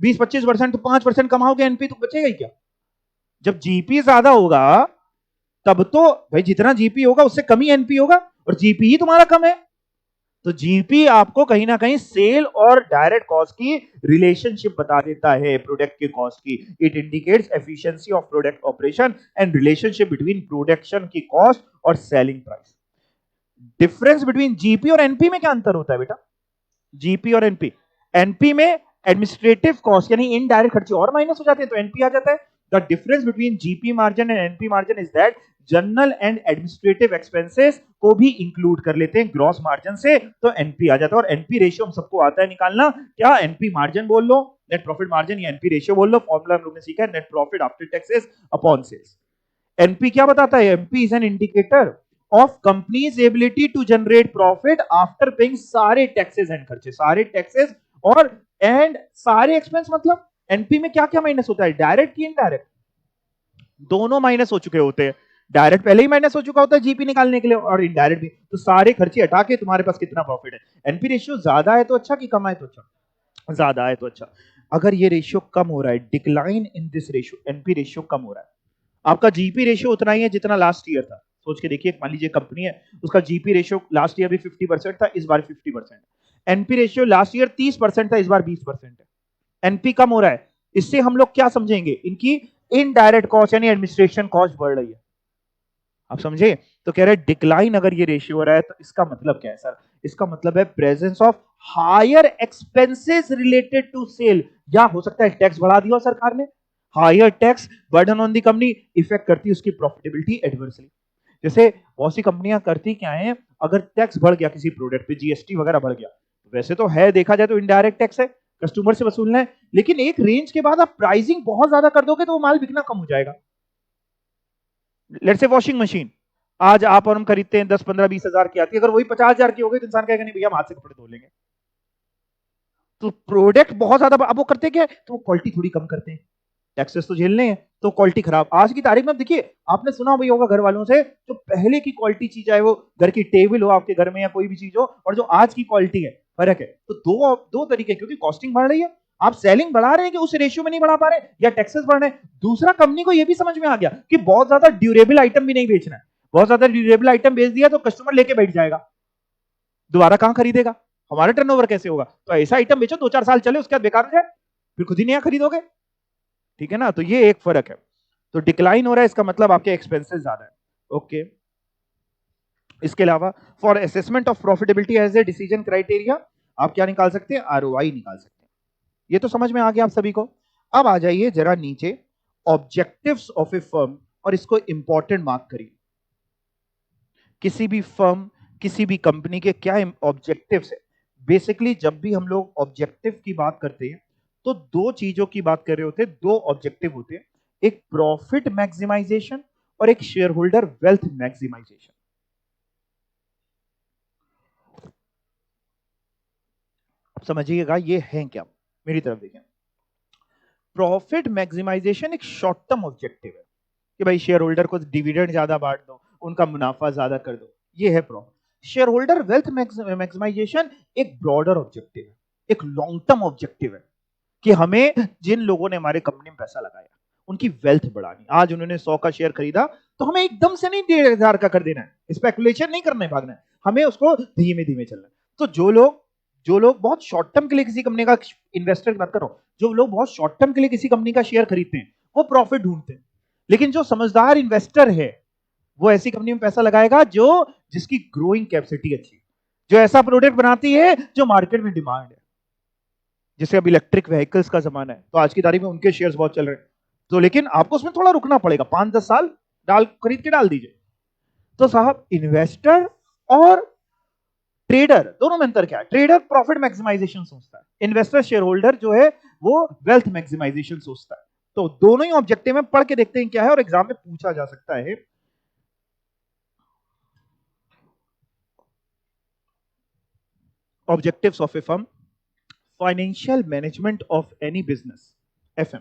20-25%, तो 5% कमाओगे, एनपी तो बचेगा ही क्या। जब जीपी ज्यादा होगा तब तो भाई जितना जीपी होगा उससे कम ही एनपी होगा, और जीपी ही तुम्हारा कम है। तो जीपी आपको कहीं ना कहीं सेल और डायरेक्ट कॉस्ट की रिलेशनशिप बता देता है प्रोडक्ट के कॉस्ट की। It indicates efficiency of product operation and relationship between production की कॉस्ट और selling price. Difference between GP और एनपी में क्या अंतर होता है बेटा? जीपी और एनपी, एनपी में एडमिनिस्ट्रेटिव कॉस्ट यानी इनडायरेक्ट खर्चे और माइनस हो जाते हैं, तो एनपी आ जाता है। The difference between GP margin and NP margin is that general and administrative expenses को भी इंक्लूड कर लेते हैं ग्रॉस मार्जिन से, तो एनपी आ जाता है। और एनपी रेशियो हम सबको आता है निकालना, क्या? एनपी मार्जिन बोल लो, नेट प्रॉफिट मार्जिन, या एनपी रेशियो बोल लो। फॉर्मूला हम लोग ने सीखा है net profit after taxes upon sales. NP क्या बताता है? NP is an indicator of company's ability to generate profit after paying सारे टैक्सेस एंड खर्चे, सारे टैक्सेस और एंड सारे एक्सपेंस। मतलब एनपी में क्या क्या माइनस होता है? डायरेक्ट की इनडायरेक्ट, दोनों माइनस हो चुके होते हैं। डायरेक्ट पहले ही माइनस हो चुका होता है जीपी निकालने के लिए, और इनडायरेक्ट भी। तो सारे खर्चे हटा के तुम्हारे पास कितना प्रॉफिट है। एनपी रेशियो ज्यादा है तो अच्छा कि कम है तो अच्छा? ज्यादा है तो अच्छा। अगर ये रेशियो कम हो रहा है, decline in this ratio, NP ratio कम हो रहा है, आपका जीपी रेशियो उतना ही है जितना लास्ट ईयर था। सोच के देखिए, मान लीजिए कंपनी है, उसका जीपी रेशियो लास्ट ईयर भी 50% था, इस बार 50%। एनपी रेशियो लास्ट ईयर 30% था, इस बार 20% है। एनपी कम हो रहा है, इससे हम लोग क्या समझेंगे? इनकी इनडायरेक्ट कॉस्ट यानी एडमिनिस्ट्रेशन कॉस्ट बढ़ रही है। आप समझे? तो कह रहे हैं डिक्लाइन अगर ये रेशियो हो रहा है तो इसका मतलब क्या है सर? इसका मतलब है presence of higher expenses related to sale, या हो सकता है टैक्स बढ़ा दिया सरकार ने। Higher tax burden on the company, effect करती है उसकी प्रॉफिटेबिलिटी एडवर्सली। जैसे बहुत सी कंपनियां करती क्या है, अगर टैक्स बढ़ गया किसी प्रोडक्ट पे, जीएसटी वगैरह बढ़ गया, वैसे तो है देखा जाए तो इनडायरेक्ट टैक्स है, कस्टमर से वसूलना है, लेकिन एक रेंज के बाद आप प्राइसिंग बहुत ज्यादा कर दोगे तो वो माल बिकना कम हो जाएगा। लेट्स से वॉशिंग मशीन आज आप और हम खरीदते हैं 10 15 20 हजार की आती है, अगर वही 50,000 की हो गई तो इंसान कहेगा नहीं भैया हम हाथ से कपड़े धो लेंगे। तो प्रोडक्ट बहुत ज्यादा, अब वो करते क्या है, तो वो क्वालिटी थोड़ी कम करते हैं, टैक्सेस तो झेलने हैं, तो क्वालिटी खराब। आज की तारीख में देखिए, आपने सुना भी होगा घर वालों से, जो पहले की क्वालिटी चीज है, वो घर की टेबल हो आपके घर में या कोई भी चीज हो, और जो आज की क्वालिटी है, फर्क है। तो दो दो तरीके, क्योंकि कॉस्टिंग बढ़ रही है, आप सेलिंग बढ़ा रहे हैं कि उस रेशियो में नहीं बढ़ा पा रहे, या टैक्सेस बढ़ रहे हैं। दूसरा, कंपनी को यह भी समझ में आ गया कि बहुत ज्यादा ड्यूरेबल आइटम भी नहीं बेचना है। बहुत ज्यादा ड्यूरेबल आइटम बेच दिया तो कस्टमर लेके बैठ जाएगा, दोबारा कहां खरीदेगा, हमारा टर्नओवर कैसे होगा? तो ऐसा आइटम बेचो 2-4 साल चले, उसके बाद बेकार हो जाए, फिर खुद ही नया खरीदोगे। ठीक है ना? तो ये एक फर्क है। तो डिक्लाइन हो रहा है, इसका मतलब आपके एक्सपेंसेस ज्यादा है। ओके। इसके अलावा for assessment of profitability as a decision criteria, आप क्या निकाल सकते हैं? आरओआई निकाल सकते हैं। ये तो समझ में आ गया आप सभी को। अब आ जाइए जरा नीचे, ऑब्जेक्टिव्स ऑफ ए फर्म, और इसको इंपॉर्टेंट मार्क करिए। किसी भी फर्म, किसी भी कंपनी के क्या ऑब्जेक्टिव्स है? बेसिकली जब भी हम लोग ऑब्जेक्टिव की बात करते हैं तो दो चीजों की बात कर रहे होते हैं, दो ऑब्जेक्टिव होते हैं, एक प्रॉफिट मैक्सिमाइजेशन और एक शेयर होल्डर वेल्थ मैक्सिमाइजेशन। समझिएगा ये है क्या, मेरी तरफ देखें। प्रॉफिट मैक्सिमाइजेशन एक शॉर्ट टर्म ऑब्जेक्टिव है कि भाई शेयर होल्डर को डिविडेंड ज्यादा बांट दो, उनका मुनाफा ज्यादा कर दो, ये है profit. Share holder wealth maximization एक ब्रॉडर ऑब्जेक्टिव है, एक लॉन्ग टर्म ऑब्जेक्टिव है कि हमें जिन लोगों ने हमारे कंपनी में पैसा लगाया उनकी वेल्थ बढ़ानी। आज उन्होंने 100 का शेयर खरीदा तो हमें एकदम से नहीं 1,500 का कर देना है, स्पेकुलेशन नहीं करना है, भागना है, हमें उसको धीमे धीमे चलना है। तो जो लोग बहुत शॉर्ट टर्म के लिए किसी कंपनी का, इन्वेस्टर की बात कर रहा हूं, जो लोग बहुत शॉर्ट टर्म के लिए किसी कंपनी का शेयर खरीदते हैं वो प्रॉफिट ढूंढते हैं। लेकिन जो समझदार इन्वेस्टर है वो ऐसी कंपनी में पैसा लगाएगा जो जिसकी ग्रोइंग कैपेसिटी अच्छी, जो ऐसा प्रोडक्ट बनाती है जो मार्केट में डिमांड है। जैसे अब इलेक्ट्रिक व्हीकल्स का जमाना है, तो आज की तारीख में उनके शेयर्स बहुत चल रहे हैं, तो लेकिन आपको उसमें थोड़ा रुकना पड़ेगा, 5-10 साल खरीद के डाल दीजिए। तो साहब, इन्वेस्टर और ट्रेडर दोनों में अंतर क्या है? ट्रेडर प्रॉफिट मैक्सिमाइजेशन सोचता है, इन्वेस्टर शेयर होल्डर जो है वो वेल्थ मैक्सिमाइजेशन सोचता है। तो दोनों ही ऑब्जेक्टिव में पढ़ के देखते हैं क्या है, और एग्जाम में पूछा जा सकता है। Objectives of a firm, financial management of any business, FM,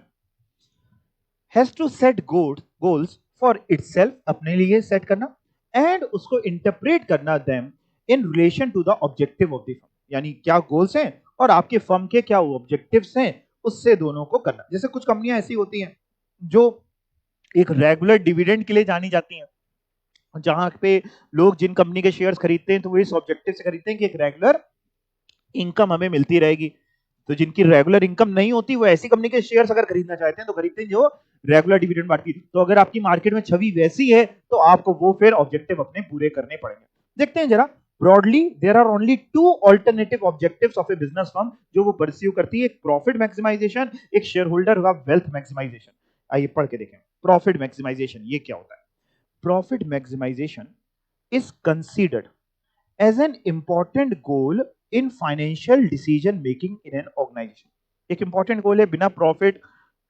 has to set goals for itself, अपने लिए सेट करना, एंड उसको इंटरप्रेट करना them in relation to the objective of the firm, यानी क्या गोल्स हैं और आपके फर्म के क्या ऑब्जेक्टिव्स हैं, उससे दोनों को करना। जैसे कुछ कंपनियां ऐसी होती हैं जो एक रेगुलर डिविडेंड के लिए जानी जाती हैं, जहां पे लोग जिन कंपनी के शेयर्स खरीदते हैं तो वो इस ऑब्जेक्टिव से खरीदते हैं कि एक रेगुलर इनकम हमें मिलती रहेगी। तो जिनकी रेगुलर इनकम नहीं होती वो ऐसी कंपनी के शेयर्स अगर खरीदना चाहते हैं तो खरीदते हैं जो रेगुलर डिविडेंड बांटती। तो अगर आपकी मार्केट में छवि वैसी है तो आपको वो फिर ऑब्जेक्टिव अपने पूरे करने पड़ेंगे। देखते हैं जरा broadly there are only two alternative objectives of a business firm जो वो परस्यू करती है, एक प्रॉफिट मैक्सिमाइजेशन, एक शेयर होल्डर का वेल्थ मैक्सिमाइजेशन। आइए पढ़ के देखें प्रॉफिट मैक्सिमाइजेशन ये क्या होता है। Profit maximization is considered as an important goal in financial decision making in an organization। एक इंपॉर्टेंट गोल है, बिना प्रॉफिट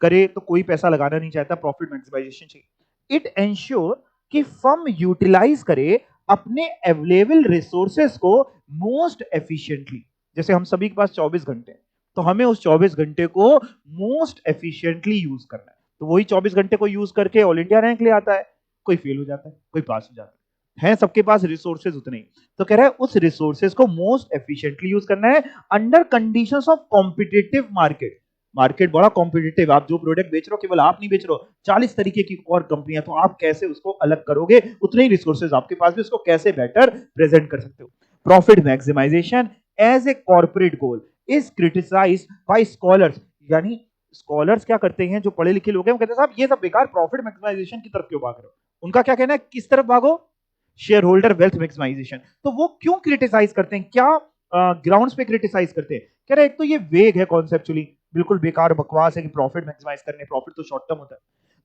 करे तो कोई पैसा लगाना नहीं चाहता, प्रॉफिट मैक्सिमाइजेशन चाहिए। इट एंश्योर कि फर्म यूटिलाइज करे अपने अवेलेबल रिसोर्सेस को मोस्ट एफिशिएंटली। जैसे हम सभी के पास 24 घंटे हैं तो हमें उस 24 घंटे को मोस्ट एफिशिएंटली यूज करना है। तो वही 24 घंटे को यूज करके ऑल इंडिया रैंक ले आता है, कोई फेल हो जाता है, कोई पास हो जाता है सबके पास रिसोर्सेज उतने ही। तो कह रहा है उस रिसोर्सेज को मोस्ट एफिशिएंटली यूज करना है under conditions of competitive market. Market बड़ा कॉम्पिटिटिव, आप जो प्रोडक्ट बेच रहे हो केवल आप नहीं बेच रहे हो, 40 तरीके की और कंपनियां, तो आप कैसे उसको अलग करोगे, उतने ही रिसोर्सेज आपके पास भी, उसको कैसे बेटर प्रेजेंट कर सकते हो। Profit maximization as a corporate goal is criticized by scholars. यानी स्कॉलर्स क्या करते हैं, जो पढ़े लिखे लोग हैं वो कहते हैं साहब ये सब बेकार, प्रॉफिट मैक्सिमाइजेशन की तरफ क्यों भाग रहे हो। उनका क्या कहना है, किस तरफ भागो, शेयर होल्डर वेल्थ मैक्सिमाइजेशन। तो वो क्यों क्रिटिसाइज करते हैं, क्या ग्राउंड्स पे क्रिटिसाइज करते हैं। कह रहे एक तो ये वेग है कॉन्सेप्चुअली, बिल्कुल बेकार बकवास है कि प्रॉफिट मैक्सिमाइज करने, प्रॉफिट तो शॉर्ट टर्म होता है।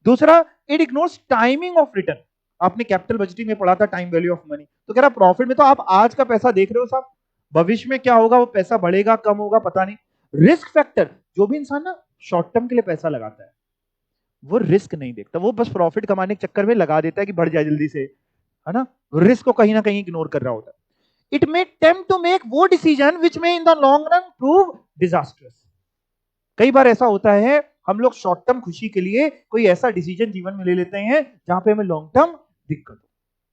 दूसरा, it ignores timing of return. आपने कैपिटल बजटिंग में पढ़ा था टाइम वैल्यू ऑफ मनी। तो कह रहा प्रॉफिट में तो आप आज का पैसा देख रहे हो साहब, भविष्य में क्या होगा, वो पैसा बढ़ेगा कम होगा पता नहीं। रिस्क फैक्टर, जो भी इंसान ना शॉर्ट टर्म के लिए पैसा लगाता है वो रिस्क नहीं देखता, वो बस प्रॉफिट कमाने के चक्कर में लगा देता है कि बढ़ जाए जल्दी से, है ना, रिस्क को कहीं ना कहीं इग्नोर कर रहा होता है। It may tempt to make वो decision which may in the long run prove disasters. कई बार ऐसा होता है हम लोग शॉर्ट टर्म खुशी के लिए कोई ऐसा डिसीजन जीवन में ले लेते हैं जहां पे हमें लॉन्ग टर्म दिक्कत हो।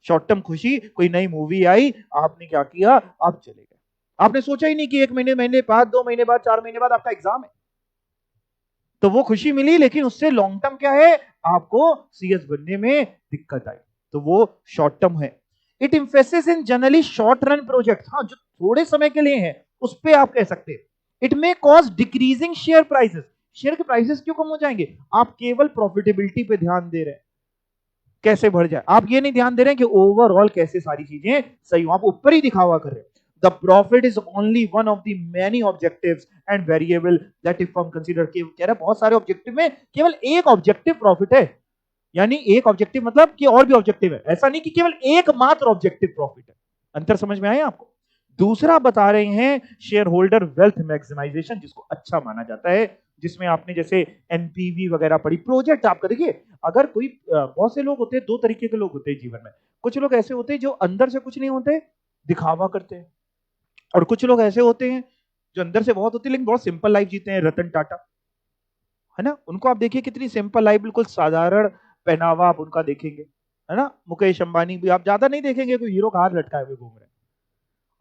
शॉर्ट टर्म खुशी, कोई नई मूवी आई, आपने क्या किया, आप चले गए, आपने सोचा ही नहीं कि 1 महीने, महीने बाद, 2 महीने बाद, 4 महीने बाद आपका एग्जाम है। तो वो खुशी मिली लेकिन उससे लॉन्ग टर्म क्या है, आपको सीएस बनने में दिक्कत आई, तो वो शॉर्ट टर्म है। It emphasis in generally short run project, हाँ जो थोड़े समय के लिए है उस पर आप कह सकते हैं। It may cause decreasing share prices, share के प्राइसेस क्यों कम हो जाएंगे, आप केवल प्रॉफिटेबिलिटी पे ध्यान दे रहे हैं, कैसे बढ़ जाए, आप ये नहीं ध्यान दे रहे हैं कि ओवरऑल कैसे सारी चीजें सही हो, आप ऊपर ही दिखावा कर रहे हैं। The profit is only one of the many objectives and variable that if हम consider, कह रहा बहुत सारे ऑब्जेक्टिव में केवल एक ऑब्जेक्टिव प्रॉफिट है। यानी एक ऑब्जेक्टिव मतलब कि और भी ऑब्जेक्टिव है, ऐसा नहीं कि केवल एकमात्र ऑब्जेक्टिव प्रॉफिट है। अंतर समझ में आया आपको। दूसरा बता रहे हैं शेयर होल्डर वेल्थ मैक्सिमाइजेशन, जिसको अच्छा माना जाता है, जिसमें आपने जैसे एनपीवी वगैरह पढ़ी, प्रोजेक्ट आपका देखिए। अगर कोई बहुत से लोग होते हैं, दो तरीके के लोग होते हैं जीवन में। कुछ लोग ऐसे होते हैं जो अंदर से कुछ नहीं होते, दिखावा करते हैं, और कुछ लोग ऐसे होते हैं जो अंदर से बहुत होते हैं लेकिन बहुत सिंपल लाइफ जीते हैं, रतन टाटा, है ना, उनको आप देखिए कितनी सिंपल लाइफ, बिल्कुल साधारण पहनावा आप उनका देखेंगे, है ना। मुकेश अंबानी भी आप ज्यादा नहीं देखेंगे कोई हीरो का हाथ लटकाए हुए घूम रहे हैं।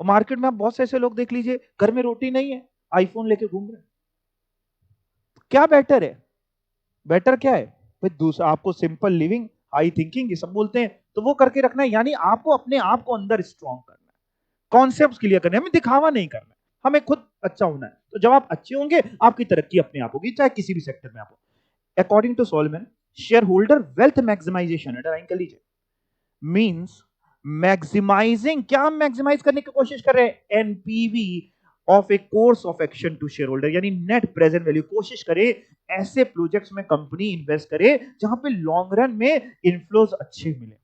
और मार्केट में आप बहुत से ऐसे लोग देख लीजिए, घर में रोटी नहीं है, आईफोन लेके घूम रहे हैं। क्या बेटर है, बेटर क्या है भाई, दूसरा आपको सिंपल लिविंग, हाई थिंकिंग, ये सब बोलते हैं, तो वो करके रखना है। यानी आपको अपने आप को अंदर स्ट्रॉन्ग करना है, कॉन्सेप्ट क्लियर करने, हमें दिखावा नहीं करना है, हमें खुद अच्छा होना है। तो जब आप अच्छे होंगे आपकी तरक्की अपने आप होगी, चाहे किसी भी सेक्टर में आप हो। According to Solomon, share holder wealth maximisation, underline कर लीजिए, मींस मैक्सिमाइजिंग, क्या हम मैक्सिमाइज करने की कोशिश कर रहे हैं, NPV of a course of action to share holder, यानी नेट प्रेजेंट वैल्यू। कोशिश करे ऐसे प्रोजेक्ट्स में कंपनी इन्वेस्ट करे जहां पे लॉन्ग रन में इनफ्लोज अच्छे मिले,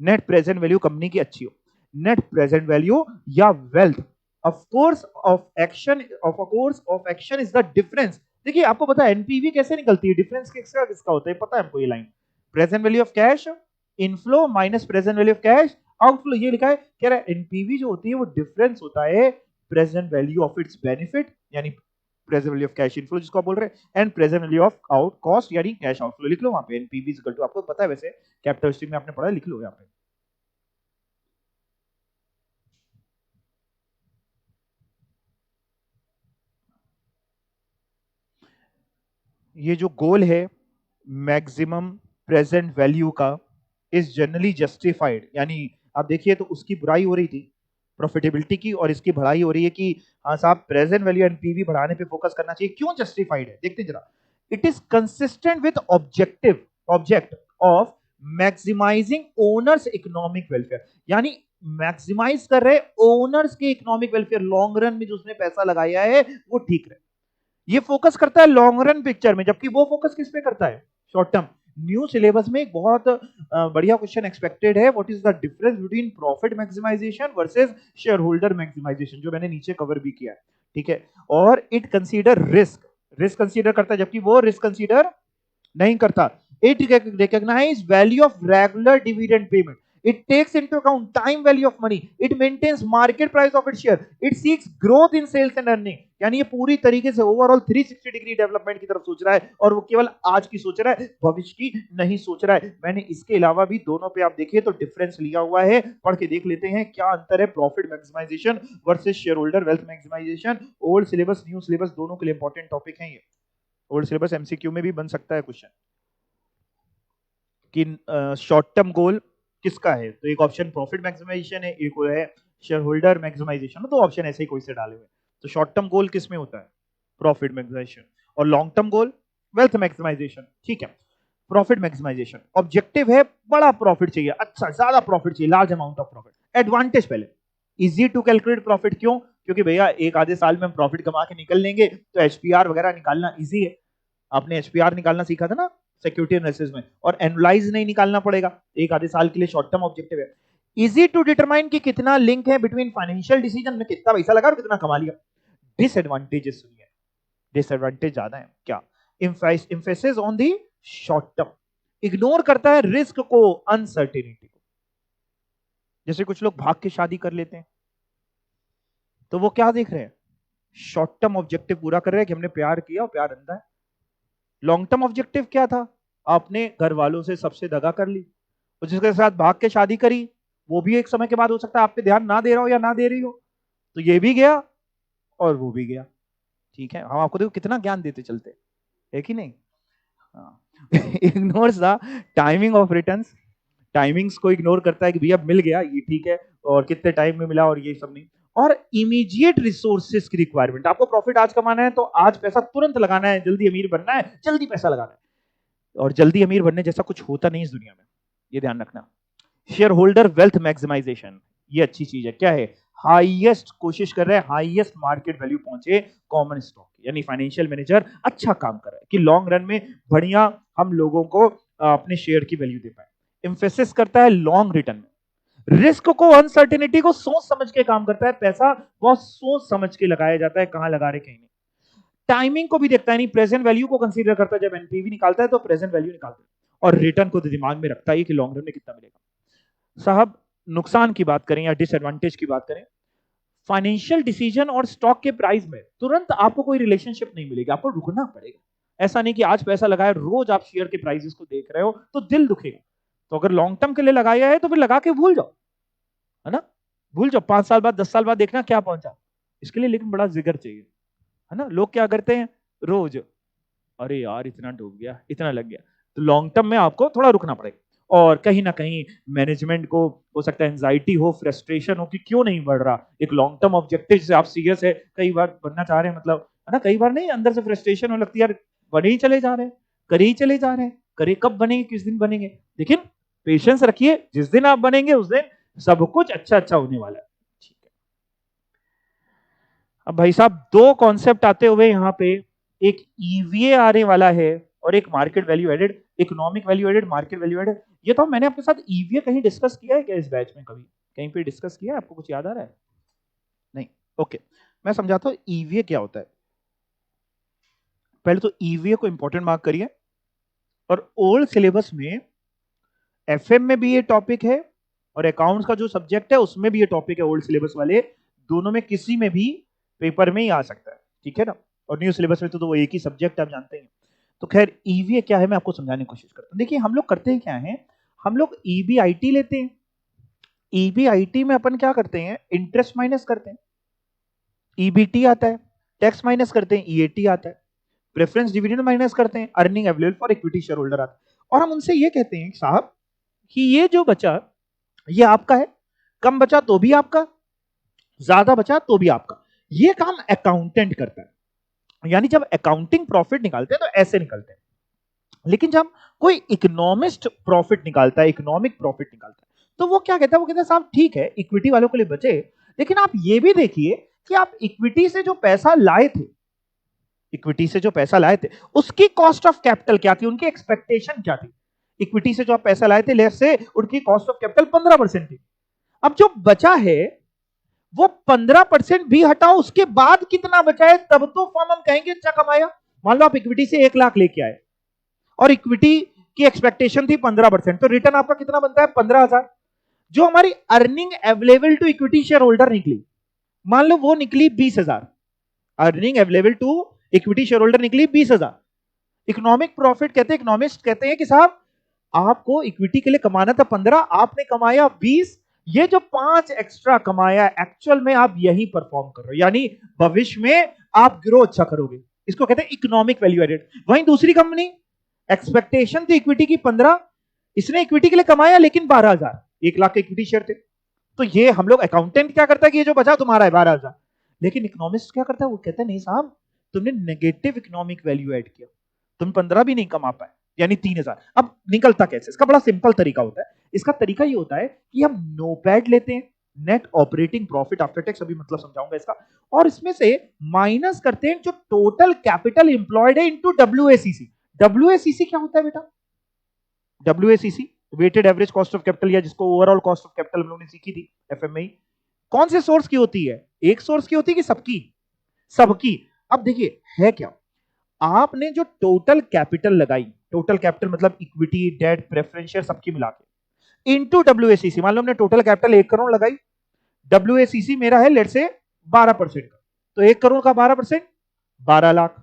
नेट प्रेजेंट वैल्यू कंपनी की अच्छी हो। नेट प्रेजेंट वैल्यू या wealth of course of action, of a course of action is the difference. देखिए आपको पता है एनपीवी कैसे निकलती है, डिफरेंस किसका किसका होता है, पता है हमको ये line, present value of cash inflow minus present value of cash outflow, ये लिखा है। कह रहा है एनपीवी जो होती है वो डिफरेंस होता है present value of its benefit, यानी present value of cash inflow जिसको आप बोल रहे हैं, and present value of out cost यानी कैश आउटफ्लो। लिख लो वहां पे एनपीवी इज इक्वल टू, आपको पता है वैसे कैपिटल स्ट्रीम में आपने पढ़ा, लिख लो यहां पे। ये जो गोल है मैक्सिमम प्रेजेंट वैल्यू का, इज जनरली जस्टिफाइड, यानी आप देखिए तो उसकी बुराई हो रही थी प्रॉफिटेबिलिटी की और इसकी बढ़ाई हो रही है कि हाँ साहब प्रेजेंट वैल्यू एंड पीवी बढ़ाने पे फोकस करना चाहिए। क्यों जस्टिफाइड है देखते जरा। It is consistent with object of maximizing owners economic welfare, यानी मैक्सिमाइज कर रहे ओनर्स के इकोनॉमिक वेलफेयर, लॉन्ग रन में जो उसने पैसा लगाया है वो ठीक रहे। ये फोकस करता है लॉन्ग रन पिक्चर में, जबकि वो फोकस किस पे करता है, शॉर्ट टर्म। न्यू सिलेबस में एक बहुत बढ़िया क्वेश्चन एक्सपेक्टेड है, what is the difference between profit maximization versus share holder maximization, जो मैंने नीचे कवर भी किया है, ठीक है। और इट कंसीडर रिस्क कंसीडर करता है, जबकि वो रिस्क कंसीडर नहीं करता। It recognize value of regular dividend payment, it takes into account time value of money, it maintains market price of its share, it seeks growth in sales and earning, यानी ये पूरी तरीके से overall 360 degree development की तरफ सोच रहा है, और वो केवल आज की सोच रहा है, भविष्य की नहीं सोच रहा है। मैंने इसके अलावा भी दोनों पे आप देखिए तो डिफरेंस लिया हुआ है, पढ़ के देख लेते हैं क्या अंतर है profit maximization versus share holder wealth maximization. Old syllabus new syllabus दोनों के लिए इंपॉर्टेंट टॉपिक है ये। ओल्ड सिलेबस एमसीक्यू में भी बन सकता है क्वेश्चन कि शॉर्ट टर्म गोल किसका है, तो एक ऑप्शन प्रॉफिट मैक्सिमाइजेशन है, एक है शेयर होल्डर मैक्सिमाइजेशन, तो ऑप्शन ऐसे ही कोई से डाले हुए। तो शॉर्ट टर्म गोल किस में होता है, प्रॉफिट मैक्सिमाइजेशन, और long term goal wealth maximization, ठीक है। प्रॉफिट मैक्सिमाइजेशन ऑब्जेक्टिव है बड़ा प्रॉफिट चाहिए, अच्छा ज्यादा प्रॉफिट चाहिए, large amount of profit. Advantage पहले इजी टू कैलकुलेट प्रॉफिट, क्यों, क्योंकि भैया एक आधे साल में हम प्रॉफिट कमा के निकल लेंगे, तो एचपीआर वगैरह निकालना इजी है। आपने एचपीआर निकालना सीखा था ना सिक्योरिटी एनालिसिस में, और एनुलाइज नहीं निकालना पड़ेगा, एक आधे साल के लिए शॉर्ट टर्म ऑब्जेक्टिव है। इजी टू डिटरमाइन कि कितना लिंक है बिटवीन फाइनेंशियल डिसीजन में, कितना पैसा लगा और कितना कमा लिया। डिसएडवांटेजेस सुनिए, डिसएडवांटेज ज्यादा है क्या, emphasis on the short term, ignore करता है रिस्क को, अनसर्टेनिटी को। जैसे कुछ लोग भाग के शादी कर लेते हैं, तो वो क्या देख रहे हैं, शॉर्ट टर्म ऑब्जेक्टिव पूरा कर रहे हैं कि हमने प्यार किया और प्यार अंधा है। लॉन्ग टर्म ऑब्जेक्टिव क्या था, आपने घर वालों से सबसे दगा कर ली, और जिसके साथ भाग के शादी करी वो भी एक समय के बाद हो सकता है आप पे ध्यान ना दे रहा हो या ना दे रही हो, तो ये भी गया और वो भी गया, ठीक है। हम आपको देखो कितना ज्ञान देते चलते है कि नहीं। Ignores the timing of returns, timings को इग्नोर करता है कि भैया मिल गया ये ठीक है, और कितने टाइम में मिला और ये सब नहीं। और इमीडिएट रिसोर्सेज की रिक्वायरमेंट, आपको प्रॉफिट आज कमाना है तो आज पैसा तुरंत लगाना है, जल्दी अमीर बनना है जल्दी पैसा लगाना है, और जल्दी अमीर बनने जैसा कुछ होता नहीं इस दुनिया में, ये ध्यान रखना। शेयर होल्डर वेल्थ मैक्सिमाइजेशन, ये अच्छी चीज है, क्या है, हाईएस्ट कोशिश कर रहे हैं हाईएस्ट मार्केट वैल्यू पहुंचे कॉमन स्टॉक, यानी फाइनेंशियल मैनेजर अच्छा काम कर रहा है कि लॉन्ग रन में बढ़िया हम लोगों को अपने शेयर की वैल्यू दे पाए। एम्फेसिस करता है लॉन्ग रिटर्न में, रिस्क को अनसर्टेनिटी को सोच समझ के काम करता है, पैसा बहुत सोच समझ के लगाया जाता है, कहां लगा रहे कहीं नहीं। टाइमिंग को भी देखता है, नहीं प्रेजेंट वैल्यू को कंसीडर करता है, जब एनपीवी निकालता है तो प्रेजेंट वैल्यू निकालता है, और रिटर्न को तो दिमाग में रखता है कि लॉन्ग रन में कितना मिलेगा। साहब नुकसान की बात करें या डिसएडवांटेज की बात करें, फाइनेंशियल डिसीजन और स्टॉक के प्राइस में तुरंत आपको कोई रिलेशनशिप नहीं मिलेगी, आपको रुकना पड़ेगा। ऐसा नहीं कि आज पैसा लगाया रोज आप शेयर के प्राइसेस को देख रहे हो तो दिल दुखेगा। तो अगर लॉन्ग टर्म के लिए लगाया है तो फिर लगा के भूल जाओ, है ना, भूल जाओ, 5 साल बाद 10 साल बाद देखना क्या पहुंचा। इसके लिए लेकिन बड़ा जिगर चाहिए, है ना। लोग क्या करते हैं रोज, अरे यार इतना डूब गया इतना लग गया, तो लॉन्ग टर्म में आपको थोड़ा रुकना पड़ेगा। और कहीं ना कहीं मैनेजमेंट को हो सकता है एंजाइटी हो, फ्रस्ट्रेशन हो कि क्यों नहीं बढ़ रहा एक लॉन्ग टर्म ऑब्जेक्टिव से, आप सीरियस है कई बार बनना चाह रहे हैं, मतलब है ना, कई बार नहीं अंदर से फ्रस्ट्रेशन हो लगती है, यार बने ही चले जा रहे हैं, करे ही चले जा रहे हैं, करे कब बनेंगे किस दिन बनेंगे, लेकिन पेशेंस रखिए, जिस दिन आप बनेंगे उस दिन सब कुछ अच्छा अच्छा होने वाला है, ठीक है। अब भाई साहब दो कॉन्सेप्ट आते हुए यहाँ पे, एक ईवीए आने वाला है और एक market value added, economic value added, market value added. ये तो मैंने आपके साथ ईवीए कहीं डिस्कस किया है क्या इस बैच में, कभी कहीं पे डिस्कस किया है, आपको कुछ याद आ रहा है, नहीं, ओके। मैं समझाता हूँ ईवीए क्या होता है। पहले तो ईवीए को इंपॉर्टेंट मार्क करिए, और ओल्ड सिलेबस में एफएम में भी ये टॉपिक है और अकाउंट्स का जो सब्जेक्ट है उसमें भी ये टॉपिक है, ओल्ड सिलेबस वाले दोनों में किसी में भी पेपर में ही आ सकता है, ठीक है ना। और न्यू सिलेबस में तो वो एक ही सब्जेक्ट आप जानते हैं। तो खैर ईवीए क्या है मैं आपको समझाने की कोशिश करता हूं। देखिए हम लोग करते हैं क्या है, हम लोग ईबीआईटी लेते हैं, ईबीआईटी में अपन क्या करते हैं, इंटरेस्ट माइनस करते हैं, ईबीटी आता है, टैक्स माइनस करते हैं, ईएटी आता है, प्रेफरेंस डिविडेंड माइनस करते हैं, earning available for equity share holder आता है। और हम उनसे ये कहते हैं साहब कि ये जो बचा ये आपका है, कम बचा तो भी आपका, ज्यादा बचा तो भी आपका। ये काम अकाउंटेंट करता है। यानी जब अकाउंटिंग प्रॉफिट निकालते हैं तो ऐसे निकलते हैं, लेकिन जब कोई इकोनॉमिस्ट प्रॉफिट निकालता है, इकोनॉमिक प्रॉफिट निकालता है, तो वो क्या कहता है, वो कहता है साहब ठीक है इक्विटी वालों के लिए बचे, लेकिन आप ये भी देखिए कि आप इक्विटी से जो पैसा लाए थे, इक्विटी से जो पैसा लाए थे उसकी कॉस्ट ऑफ कैपिटल क्या थी, उनकी एक्सपेक्टेशन क्या थी। इक्विटी से जो आप पैसा लाए थे लेस से उनकी कॉस्ट ऑफ कैपिटल 15% थी। अब जो बचा है वो 15% भी हटाओ, उसके बाद कितना बचा है तब तो फर्म हम कहेंगे अच्छा कमाया। मान लो आप इक्विटी से 1 लाख लेके आए और इक्विटी की एक्सपेक्टेशन थी 15%, तो रिटर्न आपका कितना बनता है 15,000। जो हमारी earning available to equity share holder निकली, मान लो वो निकली 20,000, earning available to equity share holder निकली 20,000। इकोनॉमिक प्रॉफिट कहते हैं, इकोनॉमिस्ट कहते हैं कि साहब आपको इक्विटी के लिए कमाना था 15, आपने कमाया 20, ये जो 5 एक्स्ट्रा कमाया एक्चुअल में आप यही परफॉर्म कर रहे हो, यानी भविष्य में आप ग्रो अच्छा करोगे। इसको कहते हैं इकोनॉमिक वैल्यू एडेड। वहीं दूसरी कंपनी एक्सपेक्टेशन थी इक्विटी की 15, इसने इक्विटी के लिए कमाया लेकिन 12,000, 1 लाख के इक्विटी शेयर थे। तो ये हम लोग अकाउंटेंट क्या करता है कि ये जो बचा तुम्हारा है 12,000, लेकिन इकोनॉमिस्ट क्या करता है, वो कहता है नहीं साहब तुमने नेगेटिव इकोनॉमिक वैल्यू ऐड किया, तुम 15 भी नहीं कमा पाए, यानी 3,000। अब निकलता कैसे, इसका बड़ा सिंपल तरीका होता है। इसका तरीका ये होता है कि हम नोपैड लेते हैं, net operating profit after tax, अभी मतलब समझाऊंगा इसका, और इसमें से माइनस करते हैं जो टोटल कैपिटल एम्प्लॉयड है इनटू डब्ल्यूएसीसी। डब्ल्यूएसीसी क्या होता है बेटा, WACC weighted average cost of capital, या जिसको ओवरऑल कॉस्ट ऑफ कैपिटल हम लोगों ने सीखी थी एफएमई। कौन से सोर्स की होती है, एक सोर्स की होती है कि सबकी, सबकी। अब देखिए है क्या, आपने जो टोटल कैपिटल लगाई, टोटल कैपिटल मतलब इक्विटी डेट प्रेफरेंस शेयर सबकी मिला के इनटू डब्ल्यूएसीसी, मान लो हमने टोटल कैपिटल 1 करोड़ लगाई, डब्ल्यूएसीसी मेरा है लेट से 12% का, तो 1 करोड़ का 12% 12 लाख।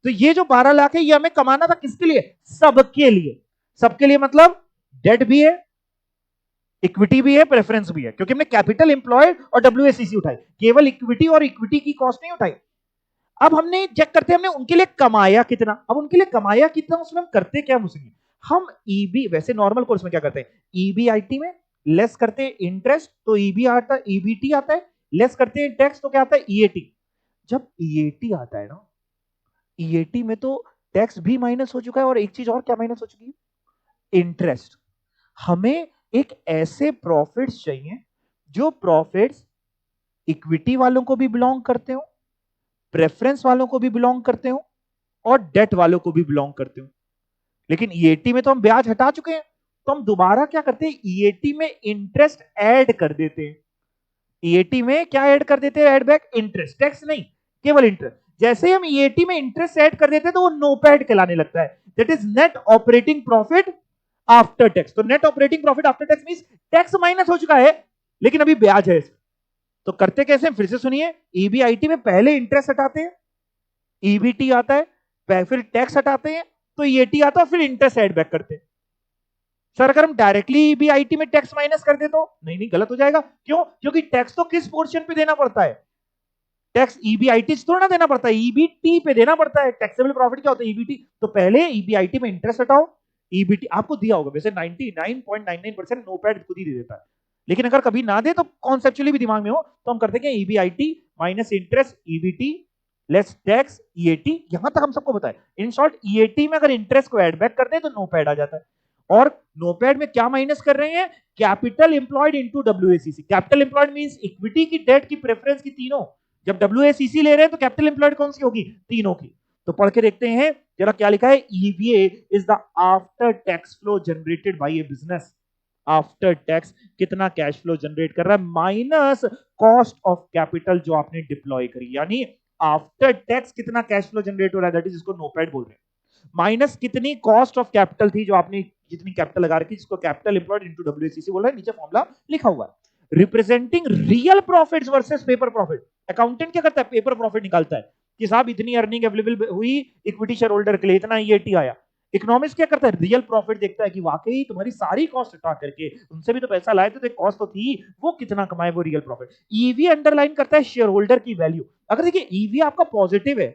तो ये जो 12 लाख है ये हमें कमाना था किसके लिए, सबके लिए। सबके लिए मतलब डेट भी है, इक्विटी भी है, प्रेफरेंस भी है, क्योंकि हमने कैपिटल एम्प्लॉयड और डब्ल्यूएसीसी उठाई, केवल इक्विटी और इक्विटी की कॉस्ट नहीं उठाई। अब हमने चेक करते हैं हमने उनके लिए कमाया कितना। अब उनके लिए कमाया कितना उसमें हम करते क्या, उसमें हम ईबी, वैसे नॉर्मल कोर्स में क्या करते हैं, ईबीआईटी में लेस करते हैं इंटरेस्ट, तो ईबी आता है, ईबीटी आता है, लेस करते हैं टैक्स तो क्या आता है ईएटी। जब ईएटी आता है ना, ईएटी में तो टैक्स भी माइनस हो चुका है और एक चीज और क्या माइनस हो चुकी है, इंटरेस्ट। हमें एक ऐसे प्रॉफिट्स चाहिए जो प्रॉफिट्स इक्विटी वालों को भी बिलोंग करते हो, प्रेफरेंस वालों को भी बिलोंग करते हो, और डेट वालों को भी बिलोंग करते हो। लेकिन ईएटी में तो हम ब्याज हटा चुके हैं, तो हम दोबारा क्या करते हैं, ईएटी में इंटरेस्ट ऐड कर देते हैं। ईएटी में क्या ऐड कर देते हैं, ऐड बैक इंटरेस्ट, टैक्स नहीं केवल इंटरेस्ट। जैसे ही हम ईएटी में इंटरेस्ट ऐड कर देते हैं तो वो नोपैड कहलाने लगता है, that is net operating profit after tax. तो net operating profit after tax means tax minus हो चुका है लेकिन अभी ब्याज है इसमें। तो करते कैसे, फिर से सुनिए, ईबीआईटी में पहले इंटरेस्ट हटाते हैं, ईबीटी आता है, फिर टैक्स हटाते हैं, तो ईएटी आता है, फिर इंटरेस्ट ऐड बैक करते हैं। सर अगर हम डायरेक्टली ईबीआईटी में टैक्स माइनस कर दे तो नहीं, नहीं गलत हो जाएगा। क्यों, क्योंकि टैक्स तो किस पोर्शन पे देना पड़ता है, टैक्स ईबीआईटी थोड़ा ना देना पड़ता है, ईबीटी पे देना पड़ता है। टैक्सेबल प्रॉफिट क्या होता है, ईबीटी। तो पहले ईबीआईटी में इंटरेस्ट हटाओ, ईबीटी आपको दिया होगा वैसे 99.99% नोपैड खुद ही दे देता है, लेकिन अगर कभी ना दे तो कॉन्सेप्चुअली भी दिमाग में हो तो हम करते हैं EBIT minus interest EBT less tax EAT. यहां तक हम सबको बताए। इन शॉर्ट ईएटी में अगर इंटरेस्ट को ऐड बैक करते हैं तो नोपैड आ जाता है। और नोपैड में क्या माइनस कर रहे हैं, capital employed into WACC. Capital employed means equity की, डेट की, प्रेफरेंस की, तीनों। जब डब्ल्यूएसीसी ले रहे हैं तो कैपिटल एम्प्लॉयड कौन सी होगी, तीनों की। तो पढ़ के देखते हैं जरा क्या लिखा है, EVA is the after tax flow generated by A business. After tax कितना कैश फ्लो जनरेट कर रहा है माइनस कॉस्ट ऑफ कैपिटल जो आपने डिप्लॉय करी, यानी आफ्टर टैक्स कितना कैश फ्लो जनरेट हो रहा है, दैट इज इसको नोपैड बोल रहे हैं, माइनस कितनी कॉस्ट ऑफ कैपिटल थी जो आपने जितनी कैपिटल लगा रखी, जिसको कैपिटल एम्प्लॉयड इनटू डब्ल्यूएसीसी बोल रहा है। नीचे फॉर्मूला लिखा हुआ है, representing real profits versus paper profit. Accountant क्या करता है, पेपर प्रॉफिट निकालता है कि साहब इतनी अर्निंग अवेलेबल हुई इक्विटी शेयर होल्डर के लिए, इतना ईएटी आया। इकोनॉमिक्स क्या करता है, रियल प्रॉफिट देखता है कि वाकई तुम्हारी सारी कॉस्ट हटा करके, उनसे भी तो पैसा लाए थे तो एक कॉस्ट तो थी, वो कितना कमाए, वो रियल प्रॉफिट। ईवी अंडरलाइन करता है शेयर होल्डर की वैल्यू। अगर देखिए ईवी आपका पॉजिटिव है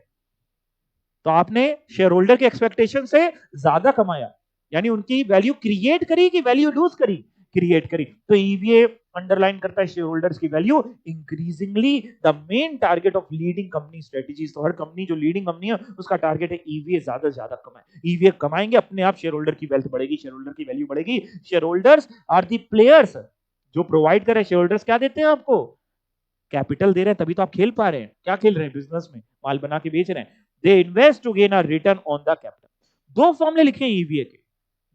तो आपने शेयर होल्डर के एक्सपेक्टेशन से ज्यादा कमाया, यानी उनकी वैल्यू क्रिएट करी कि वैल्यू लूज करी, क्रिएट करी। तो ईवीए अंडरलाइन करता है शेयर होल्डर्स की value increasingly the main target of leading company strategies. तो हर कंपनी जो लीडिंग कंपनी है उसका टारगेट है ईवीए ज्यादा से ज्यादा कमाए। ईवीए कमाएंगे अपने आप शेयर होल्डर की वेल्थ बढ़ेगी, शेयर होल्डर की वैल्यू बढ़ेगी। Share holders are the players जो प्रोवाइड कर रहे हैं। शेयर होल्डर्स क्या देते हैं आपको? कैपिटल दे रहे हैं, तभी तो आप खेल पा रहे हैं। क्या खेल रहे हैं? बिजनेस में माल बना के बेच रहे हैं। They invest to gain a return on the capital. दो फॉर्मूले लिखे हैं ईवीए के,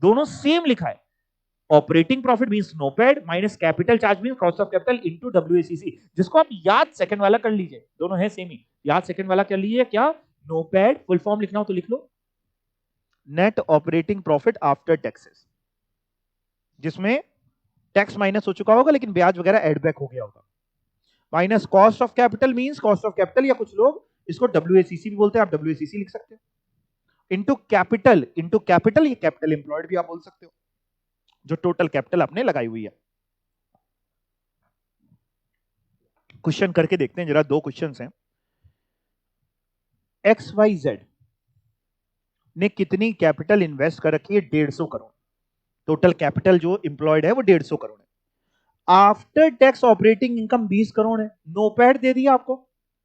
दोनों सेम लिखा है। Operating profit means NOPAT minus capital charge means cost of capital into WACC, जिसको आप याद सेकंड वाला कर लीजिए, दोनों है सेम ही। याद सेकंड वाला कर लीजिए। क्या नोपैड फुल फॉर्म लिखना हो तो लिख लो, net operating profit after taxes, जिसमें टैक्स माइनस हो चुका होगा लेकिन ब्याज वगैरह एड बैक हो गया होगा, minus cost of capital means cost of capital, या कुछ लोग इसको डब्ल्यूएसीसी भी बोलते हैं, आप डब्ल्यूएसीसी लिख सकते हो। इनटू कैपिटल, इनटू कैपिटल, ये कैपिटल एम्प्लॉयड भी आप बोल सकते हो, जो टोटल कैपिटल आपने लगाई हुई है। क्वेश्चन करके देखते हैं जरा, दो क्वेश्चंस हैं। XYZ ने कितनी कैपिटल इन्वेस्ट कर रखी है? 150 करोड़। टोटल कैपिटल जो एम्प्लॉयड है वो 150 करोड़ है। After tax operating income 20 crore है। नोपैड दे दिया आपको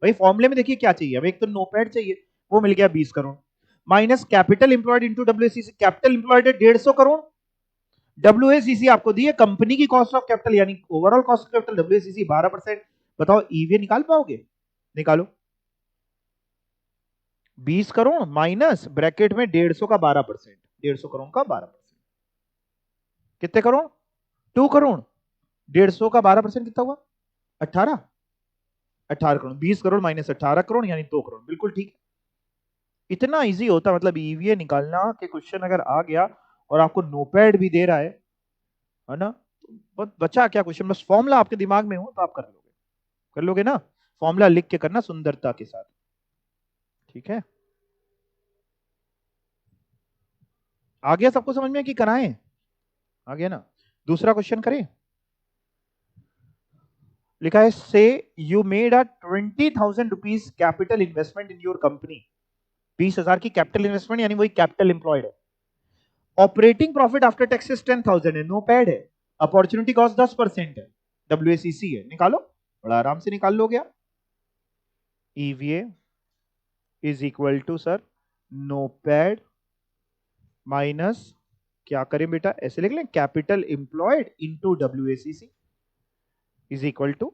भाई, फॉर्मूले में देखिए क्या चाहिए हमें, एक तो नोपैड चाहिए, वो मिल गया 20 crore, minus capital employed into WACC. Capital employed है 150 करोड़, डब्ल्यूएसीसी आपको दी है कंपनी की कॉस्ट ऑफ कैपिटल यानी overall cost of capital, WACC 12%। बताओ ईवीए निकाल पाओगे? निकालो। 20 करोड़ माइनस ब्रैकेट में 150 का 12%, 150 करोड़ का 12%, कितने करोड़? 2 करोड़। 150 का 12% कितना हुआ? 18 करोड़। 20 करोड़ माइनस 18 करोड़ यानी 2 करोड़। बिल्कुल ठीक। इतना इजी होता, मतलब ईवीए निकालना के क्वेश्चन अगर आ गया और आपको नोपैड भी दे रहा है ना, बस बचा क्या क्वेश्चन, बस फॉर्मूला आपके दिमाग में हो तो आप कर लोगे ना। फॉर्मूला लिख के करना सुंदरता के साथ, ठीक है? आ गया सबको समझ में कि कराएं? आ गया ना? दूसरा क्वेश्चन करें। लिखा है से you made a 20,000 rupees capital investment in your company. 20,000 की कैपिटल इन्वेस्टमेंट यानी वही कैपिटल एम्प्लॉयड है। ऑपरेटिंग प्रॉफिट आफ्टर टैक्सेस 10,000 है, नो पैड है। अपॉर्चुनिटी कॉस्ट 10% है, डब्ल्यूएसीसी है। निकालो, बड़ा आराम से निकाल लो। क्या EVA is equal to sir NOPAT minus, क्या करें बेटा, ऐसे लिख लें, capital employed into WACC is equal to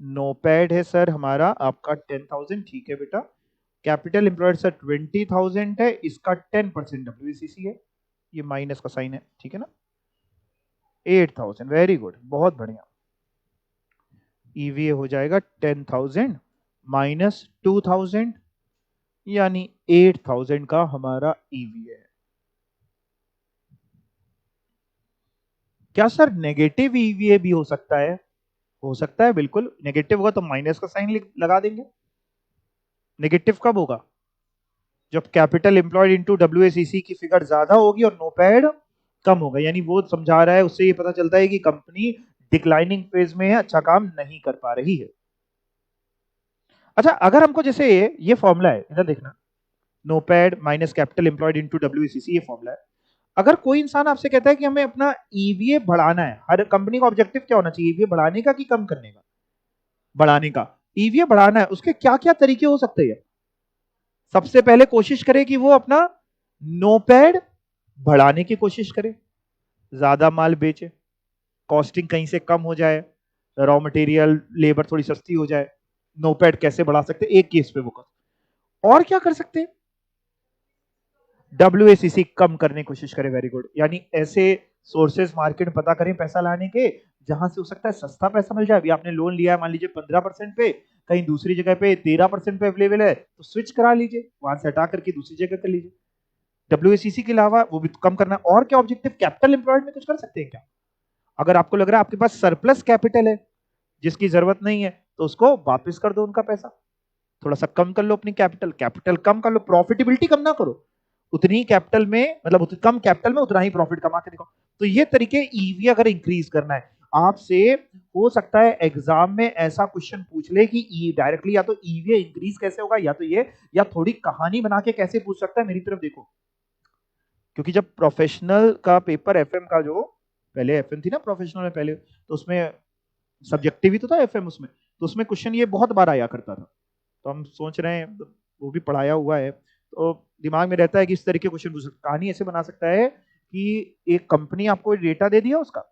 NOPAT है सर हमारा आपका 10,000, ठीक है बेटा। कैपिटल एम्प्लॉयड सर 20,000 है, इसका 10% डब्ल्यूएसीसी है, ये माइनस का साइन है, ठीक है ना। 8,000, वेरी गुड, बहुत बढ़िया। ईवीए हो जाएगा 10,000 माइनस 2,000 यानी 8,000 का हमारा ईवीए है। क्या सर नेगेटिव ईवीए भी हो सकता है? हो सकता है, बिल्कुल। नेगेटिव होगा तो माइनस का साइन लगा देंगे। नेगेटिव कब होगा? जब कैपिटल एम्प्लॉयड इनटू डब्ल्यूएसीसी की फिगर ज्यादा होगी और नोपैड कम होगा, यानी वो समझा रहा है, उससे ये पता चलता है कि कंपनी डिक्लाइनिंग फेज में है, अच्छा काम नहीं कर पा रही है। अच्छा, अगर हमको जैसे ये फॉर्मूला है, इधर देखना, नोपैड माइनस कैपिटल एम्प्लॉयड इनटू डब्ल्यूएसीसी, ये फॉर्मूला है। अगर कोई इंसान आपसे कहता है कि हमें अपना ईवीए बढ़ाना है, हर कंपनी का ऑब्जेक्टिव क्या होना चाहिए? ईवीए बढ़ाने का कि कम करने का? बढ़ाने का। ईवीए बढ़ाना है, उसके क्या क्या तरीके हो सकते हैं? सबसे पहले कोशिश करे कि वो अपना नोपैड बढ़ाने की कोशिश करे, ज्यादा माल बेचे, कॉस्टिंग कहीं से कम हो जाए, रॉ मटेरियल लेबर थोड़ी सस्ती हो जाए। नोपैड कैसे बढ़ा सकते? एक केस पे फोकस। और क्या कर सकते हैं? डब्ल्यूएसीसी कम करने की कोशिश करें, वेरी गुड। यानी ऐसे सोर्सेस मार्केट में पता करें पैसा लाने के, जहां से हो सकता है सस्ता पैसा मिल जाए। अभी आपने लोन लिया है मान लीजिए 15% पे, कहीं दूसरी जगह पे 13% पे अवेलेबल है, तो स्विच करा लीजिए, वहां से हटा करके दूसरी जगह कर लीजिए। डब्ल्यूएसीसी के अलावा वो भी कम करना। और क्या ऑब्जेक्टिव? कैपिटल एम्प्लॉयड में कुछ कर सकते हैं क्या? अगर आपको लग रहा है आपके पास सरप्लस कैपिटल है जिसकी जरूरत नहीं है, तो उसको वापस कर दो, उनका पैसा थोड़ा सा कम कर लो, अपनी कैपिटल कैपिटल कम कर लो, प्रॉफिटेबिलिटी कम ना करो, उतनी कैपिटल में, मतलब कम कैपिटल में उतना ही प्रॉफिट कमा के दिखाओ। तो ये तरीके ईवी अगर इंक्रीज करना है आपसे, हो सकता है एग्जाम में ऐसा क्वेश्चन पूछ ले कि डायरेक्टली या तो ईवी इंक्रीज कैसे होगा, या तो ये, या थोड़ी कहानी बना के कैसे पूछ सकता है। मेरी तरफ देखो, क्योंकि जब प्रोफेशनल का पेपर एफएम का, जो पहले एफएम थी ना प्रोफेशनल में पहले, तो उसमें सब्जेक्टिव ही तो था एफएम उसमें, तो उसमें क्वेश्चन ये बहुत बार आया करता था। तो हम सोच रहे हैं, वो भी पढ़ाया हुआ है, तो दिमाग में रहता है कि इस तरीके क्वेश्चन पूछ सकता, कहानी ऐसे बना सकता है कि एक कंपनी आपको डेटा दे दिया, उसका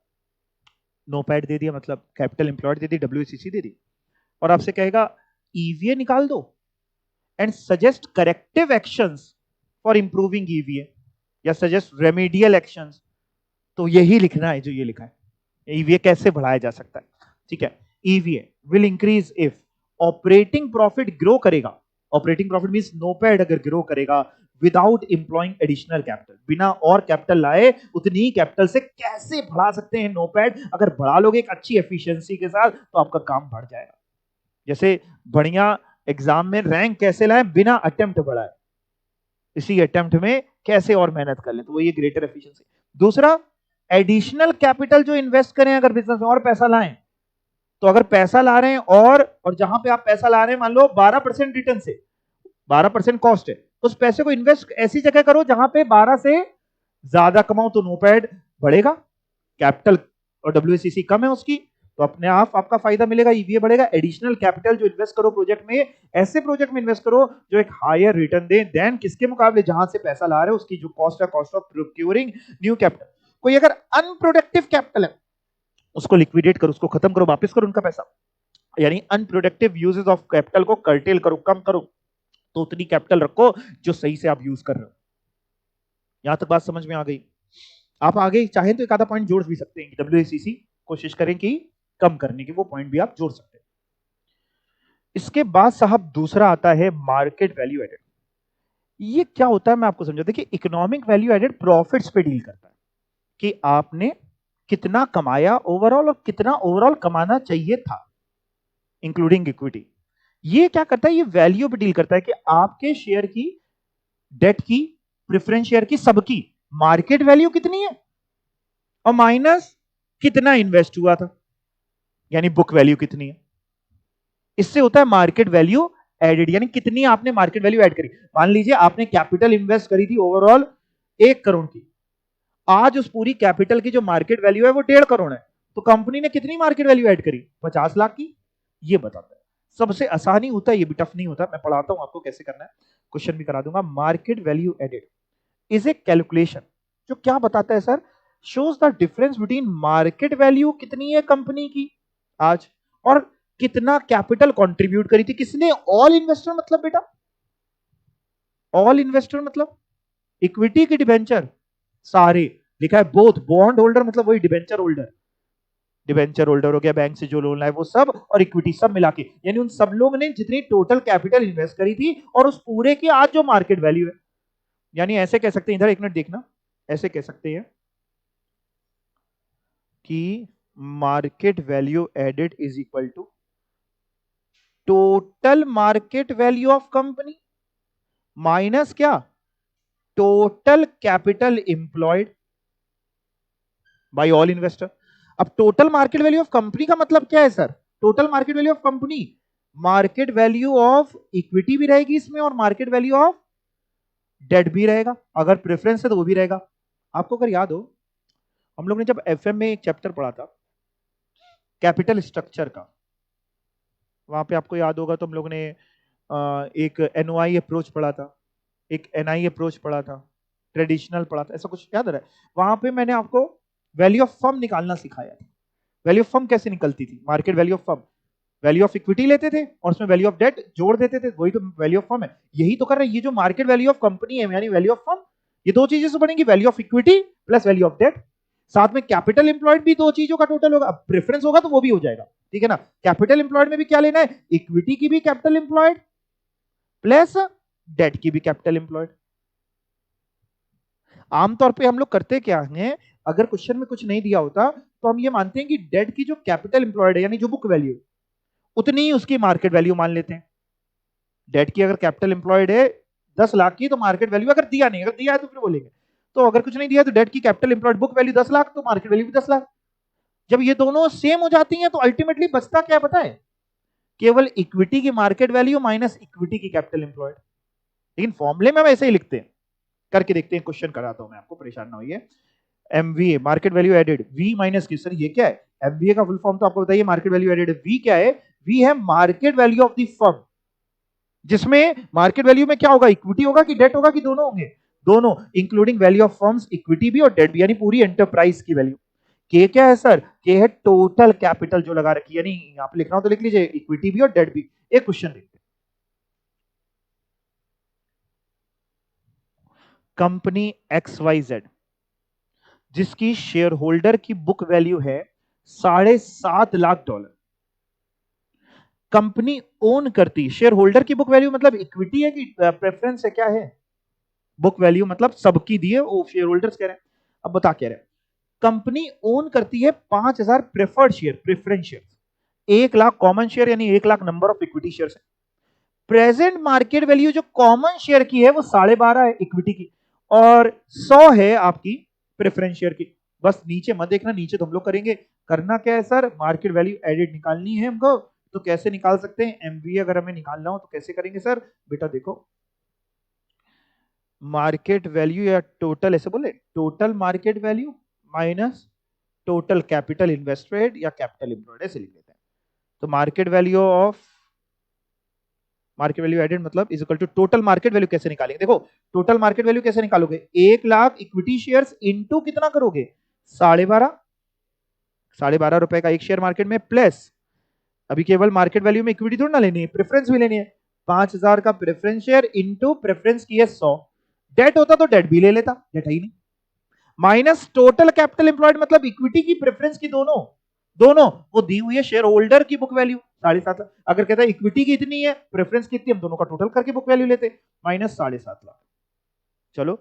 नोपैड दे दिया, मतलब कैपिटल एम्प्लॉयड दे दी, डब्ल्यूसीसी दे दी, और आपसे कहेगा ईवीए निकाल दो and suggest corrective actions for improving EVA, या सजेस्ट रेमेडियल एक्शंस। तो यही लिखना है जो ये लिखा है, ईवीए कैसे बढ़ाया जा सकता है। ठीक है, EVA will increase if operating profit grow करेगा, ऑपरेटिंग प्रॉफिट मींस नोपैड अगर ग्रो करेगा विदाउट इंप्लॉइंग एडिशनल कैपिटल, बिना और कैपिटल लाए उतनी ही कैपिटल से कैसे बढ़ा सकते हैं नोपैड, अगर बढ़ा लोगे एक अच्छी एफिशिएंसी के साथ तो आपका काम बढ़ जाएगा। जैसे बढ़िया एग्जाम में रैंक कैसे लाए, बिना अटेम्प्ट बढ़ाए, इसी अटेम्प्ट में कैसे और मेहनत कर ले, तो वो ये ग्रेटर एफिशिएंसी। दूसरा, एडिशनल कैपिटल जो इन्वेस्ट करें अगर बिजनेस में और पैसा लाएं, तो अगर पैसा ला रहे हैं और जहां पे आप पैसा ला रहे हैं मान लो 12% रिटर्न से, 12% कॉस्ट है, तो उस पैसे को इन्वेस्ट ऐसी जगह करो जहां पे 12 से ज्यादा कमाओ, तो नोपैड बढ़ेगा, कैपिटल और डब्ल्यूसीसी कम है उसकी, तो अपने आप आपका फायदा मिलेगा, ईवीए बढ़ेगा। एडिशनल कैपिटल जो इन्वेस्ट करो प्रोजेक्ट में, ऐसे प्रोजेक्ट में इन्वेस्ट करो जो एक हायर रिटर्न दे देन किसके मुकाबले, जहां से पैसा ला रहे हो उसकी जो कॉस्ट है, cost of procuring new capital. कोई अगर अनप्रोडक्टिव कैपिटल है उसको लिक्विडेट करो, उसको खत्म करो, वापस करो उनका पैसा, यानी अनप्रोडक्टिव यूजेस ऑफ कैपिटल को कर्टेल करो, कम करो, तो उतनी कैपिटल रखो जो सही से आप यूज कर रहे हो। यहां तक बात समझ में आ गई? आप आगे चाहें तो एक आधा पॉइंट जोड़ भी सकते हैं, डब्ल्यूएसीसी कोशिश करें कि कम करने की, वो पॉइंट भी आप जोड़ सकते हैं। इसके बाद साहब दूसरा आता है मार्केट वैल्यू एडेड। ये क्या होता है मैं आपको समझा, देखिए इकोनॉमिक वैल्यू एडेड प्रॉफिट्स पे डील करता है कि आपने कितना कमाया ओवरऑल और कितना ओवरऑल कमाना चाहिए था, इंक्लूडिंग इक्विटी। ये क्या करता है, ये वैल्यू पे डील करता है कि आपके शेयर की, डेट की, प्रेफरेंस शेयर की, सबकी मार्केट वैल्यू कितनी है और माइनस कितना इन्वेस्ट हुआ था, यानी बुक वैल्यू कितनी है। इससे होता है मार्केट वैल्यू एडेड, यानी कितनी आपने मार्केट वैल्यू ऐड करी। मान लीजिए आपने कैपिटल इन्वेस्ट करी थी ओवरऑल 1 करोड़ की, आज उस पूरी कैपिटल की जो मार्केट वैल्यू है वो 1.5 करोड़ है, तो कंपनी ने कितनी मार्केट वैल्यू ऐड करी, 50 लाख की। ये बताता है, सबसे आसानी होता है, ये भी टफ नहीं होता, मैं पढ़ाता हूं आपको कैसे करना है, क्वेश्चन भी करा दूंगा। Market value added is a calculation जो क्या बताता है sir, shows the difference between market value कितनी है कंपनी की आज और कितना कैपिटल कंट्रीब्यूट करी थी किसने, ऑल इन्वेस्टर मतलब बेटा, ऑल इन्वेस्टर मतलब इक्विटी की डिबेंचर सारे, लिखा है बोथ, बॉन्ड होल्डर मतलब वही डिबेंचर होल्डर, डिबेंचर होल्डर हो गया, बैंक से जो लोन लाए वो सब, और इक्विटी सब मिला के, यानी उन सब लोगों ने जितनी टोटल कैपिटल इन्वेस्ट करी थी और उस पूरे की आज जो मार्केट वैल्यू है। यानी ऐसे कह सकते हैं, इधर एक मिनट देखना, ऐसे कह सकते हैं कि market value added is equal to total market value of company minus क्या, total capital employed by all investor. अब total market value of company का मतलब क्या है sir, total market value of company, market value of equity भी रहेगी इसमें और मार्केट वैल्यू ऑफ डेट भी रहेगा, अगर प्रेफरेंस है तो वो भी रहेगा। आपको अगर याद हो, हम लोग ने जब एफएम में एक चैप्टर पढ़ा था कैपिटल स्ट्रक्चर का, वहां पे आपको याद होगा तो हम लोग ने एक एनओआई अप्रोच पढ़ा था, एक एनआई अप्रोच पढ़ा था, ट्रेडिशनल पढ़ा था, ऐसा कुछ याद आ रहा है? वहां पे मैंने आपको वैल्यू ऑफ फर्म निकालना सिखाया था। वैल्यू ऑफ फर्म कैसे निकलती थी, market value of firm, value of equity लेते थे और उसमें वैल्यू ऑफ डेट जोड़ देते थे, वही तो वैल्यू ऑफ फर्म है। यही तो कर रहे हैं, ये जो मार्केट वैल्यू ऑफ कंपनी है यानी वैल्यू ऑफ फर्म, ये दो चीजें से बनेंगी, value of equity plus value of debt, साथ में कैपिटल इंप्लॉयड भी, दो चीजों का टोटल होगा। अब प्रेफरेंस होगा तो वो भी हो जाएगा, ठीक है ना। कैपिटल इंप्लॉयड में भी क्या लेना है, इक्विटी की भी कैपिटल इंप्लॉयड प्लस डेट की भी कैपिटल इंप्लॉयड। आमतौर पे हम लोग करते क्या है, अगर क्वेश्चन में कुछ नहीं दिया होता तो हम ये मानते हैं कि डेट की जो कैपिटल इंप्लॉयड है यानी जो बुक वैल्यू उतनी ही उसकी मार्केट वैल्यू मान लेते हैं। डेट की अगर कैपिटल इंप्लॉयड है 10 लाख की तो मार्केट वैल्यू, अगर दिया नहीं, अगर दिया है तो फिर बोलेंगे, तो अगर कुछ नहीं दिया तो डेट की capital employed book value 10 lakh तो मार्केट वैल्यू भी 10 लाख। जब ये दोनों सेम हो जाती हैं तो अल्टीमेटली बचता क्या पता है, केवल इक्विटी की मार्केट वैल्यू माइनस इक्विटी की कैपिटल इंप्लॉयड। लेकिन फॉर्मूले में हम ऐसे ही लिखते हैं, करके देखते हैं, क्वेश्चन कराता हूं मैं आपको, परेशान ना होइए। MVA market value added, V minus की, सर ये क्या है? एमवीए का फुल फॉर्म तो आपको बताइए, मार्केट वैल्यू एडेड। वी क्या है? वी है market value of the firm, जिसमें मार्केट वैल्यू में क्या होगा? इक्विटी होगा कि डेट होगा कि दोनों होंगे? दोनों, including value of firms, equity भी और डेट भी, यानी पूरी एंटरप्राइज की वैल्यू। के क्या है सर? के है टोटल कैपिटल जो लगा रखी है, यानी यहां पे लिख रहा हूं तो लिख लीजिए, इक्विटी भी और डेट भी। एक क्वेश्चन देखते हैं, कंपनी एक्स वाई जेड, जिसकी शेयर होल्डर की बुक वैल्यू है $7.5 लाख, कंपनी ओन करती, शेयर होल्डर की बुक वैल्यू मतलब इक्विटी है कि प्रेफरेंस है, क्या है? बुक वैल्यू मतलब सबकी दी है, वो शेयर होल्डर्स कह रहे हैं। अब बता क्या रहे हैं, कंपनी ओन करती है 5,000 preferred share, preference share, 1 lakh common share, यानी 1 lakh number of equity share है। प्रेजेंट मार्केट वैल्यू जो कॉमन शेयर की है वो 12.5 है इक्विटी की, और 100 है आपकी प्रेफरेंस शेयर की। बस नीचे मत देखना, नीचे तो हम लोग करेंगे। करना क्या है सर? मार्केट वैल्यू एडेड निकालनी है हमको। तो कैसे निकाल सकते हैं? एमवीए अगर हमें निकालना हो तो कैसे करेंगे सर? बेटा देखो, मार्केट वैल्यू या टोटल, ऐसे बोले, total market value minus total capital invested या कैपिटल एम्प्लॉयड, ऐसे लिख लेते हैं। तो market value of, market value added मतलब is equal to total market value. कैसे निकालेंगे? देखो, टोटल मार्केट वैल्यू कैसे निकालोगे? 1 लाख इक्विटी शेयर्स इंटू कितना करोगे? 12.5, 12.5 रुपए का एक शेयर मार्केट में, प्लस अभी केवल मार्केट वैल्यू में इक्विटी थोड़ी ना लेनी है, प्रेफरेंस भी लेनी है। 5,000 का प्रेफरेंस शेयर इंटू प्रेफरेंस की है 100, डेट होता तो डेट भी ले लेता, डेट है ही नहीं। माइनस टोटल कैपिटल एम्प्लॉयड मतलब इक्विटी की प्रेफरेंस की, दोनों दोनों वो दी हुई है शेयर होल्डर की बुक वैल्यू 7.5 लाख। अगर कहता है इक्विटी की इतनी है, प्रेफरेंस कितनी, हम दोनों का टोटल करके बुक वैल्यू लेते, माइनस 7.5 लाख। चलो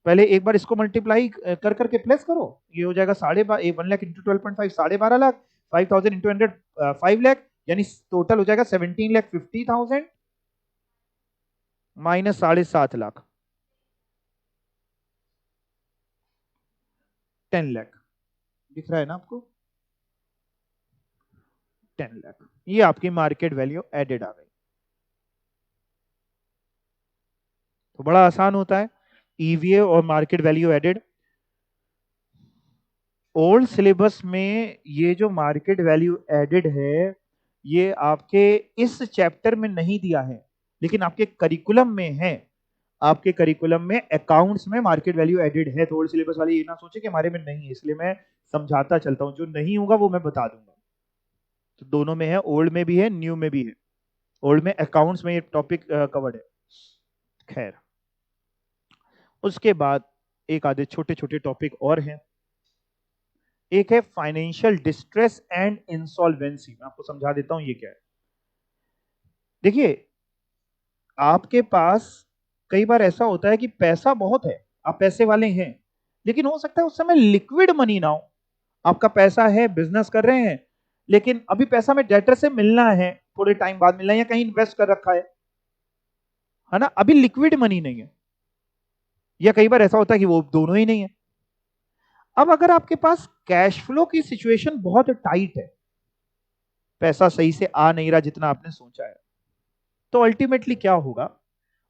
पहले एक बार इसको मल्टीप्लाई कर करके प्लस करो, ये हो जाएगा 1,लाख इंटू 12.5, 12.5 लाख, 5,000 इंटू 100, 5 लाख, यानी टोटल हो जाएगा 17,50,000 माइनस 7.5 लाख, 10 लाख। दिख रहा है ना आपको? 10 लाख, ये आपकी मार्केट वैल्यू एडेड आ गई। तो बड़ा आसान होता है, ईवीए और market value added. Old syllabus में ये जो मार्केट वैल्यू एडेड है, ये आपके इस चैप्टर में नहीं दिया है, लेकिन आपके करिकुलम में है। आपके करिकुलम में अकाउंट्स में मार्केट वैल्यू एडेड है। तो ओल्ड सिलेबस वाले ये ना सोचे कि हमारे में नहीं है, इसलिए मैं समझाता चलता हूं, जो नहीं होगा वो मैं बता दूंगा। तो दोनों में है, ओल्ड में भी है, न्यू में भी है। ओल्ड में अकाउंट्स में ये टॉपिक कवर्ड है। खैर, उसके बाद एक आधे छोटे छोटे टॉपिक और हैं। एक है फाइनेंशियल डिस्ट्रेस एंड इंसॉल्वेंसी, मैं आपको समझा देता हूं ये क्या है। देखिए, आपके पास कई बार ऐसा होता है कि पैसा बहुत है, आप पैसे वाले हैं, लेकिन हो सकता है उस समय लिक्विड मनी ना हो। आपका पैसा है, बिजनेस कर रहे हैं, लेकिन अभी पैसा में डेटर से मिलना है, थोड़े टाइम बाद मिलना है, या कहीं इन्वेस्ट कर रखा है ना, अभी लिक्विड मनी नहीं है। या कई बार ऐसा होता है कि वो दोनों ही नहीं है। अब अगर आपके पास कैश फ्लो की सिचुएशन बहुत टाइट है, पैसा सही से आ नहीं रहा जितना आपने सोचा है, तो अल्टीमेटली क्या होगा?